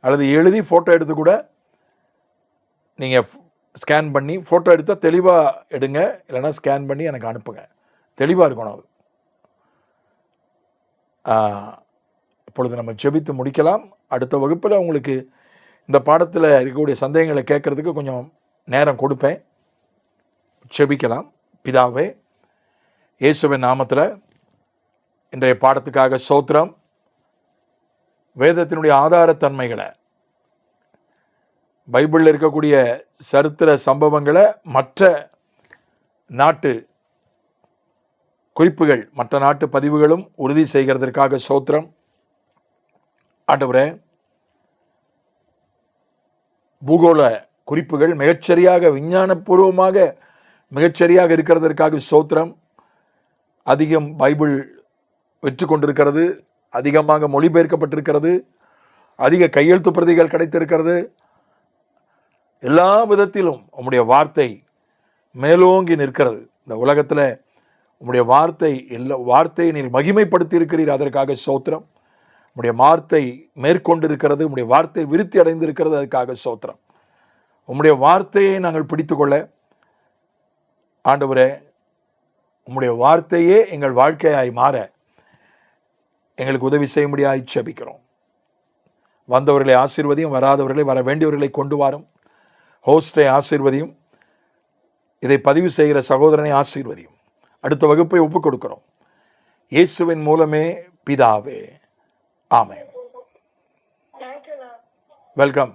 அல்லது எழுதி ஃபோட்டோ எடுத்து கூட நீங்கள் ஸ்கேன் பண்ணி ஃபோட்டோ எடுத்தால் தெளிவாக எடுங்க, இல்லைனா ஸ்கேன் பண்ணி எனக்கு அனுப்புங்க. தெளிவாக இருக்கணும் அது. இப்பொழுது நம்ம ஜெபித்து முடிக்கலாம். அடுத்த வகுப்பில் உங்களுக்கு இந்த பாடத்தில் இருக்கக்கூடிய சந்தேகங்களை கேட்குறதுக்கு கொஞ்சம் நேரம் கொடுப்பேன். ஜெபிக்கலாம். பிதாவே, இயேசுவின் நாமத்தில் இன்றைய பாடத்துக்காக ஸ்தோத்திரம். வேதத்தினுடைய ஆதாரத்தன்மைகளை, பைபிளில் இருக்கக்கூடிய சரித்திர சம்பவங்களை மற்ற நாட்டு குறிப்புகள், மற்ற நாட்டு பதிவுகளும் உறுதி செய்கிறதற்காக ஸ்தோத்திரம். ஆண்டவரே, பூகோள குறிப்புகள் மிகச்சரியாக, விஞ்ஞானபூர்வமாக மிகச்சரியாக இருக்கிறதற்காக ஸ்தோத்திரம். அதிகம் பைபிள் வெற்றி கொண்டிருக்கிறது, அதிகமாக மொழிபெயர்க்கப்பட்டிருக்கிறது, அதிக கையெழுத்து பிரதிகள் கிடைத்திருக்கிறது. எல்லா விதத்திலும் உம்முடைய வார்த்தை மேலோங்கி நிற்கிறது. இந்த உலகத்தில் உம்முடைய வார்த்தையை நீர் மகிமைப்படுத்தி இருக்கிறீர், அதற்காக ஸ்தோத்திரம். உம்முடைய வார்த்தை மேற்கொண்டிருக்கிறது, உம்முடைய வார்த்தை விருத்தி அடைந்திருக்கிறது, அதுக்காக ஸ்தோத்திரம். உம்முடைய வார்த்தையை நாங்கள் பிடித்துக்கொள்ள ஆண்டவரே, உம்முடைய வார்த்தையே எங்கள் வாழ்க்கையாய் மாற எங்களுக்கு உதவி செய்ய முடியாய் ஜெபிக்கிறோம். வந்தவர்களை ஆசீர்வதியும், வராதவர்களை, வர வேண்டியவர்களை கொண்டு வாரும். ஹோஸ்டை ஆசீர்வதியும், இதை பதிவு செய்கிற சகோதரனை ஆசீர்வதியும். அடுத்த வகுப்பை ஒப்புக் கொடுக்கிறோம் இயேசுவின் மூலமே பிதாவே, ஆமென். வெல்கம்.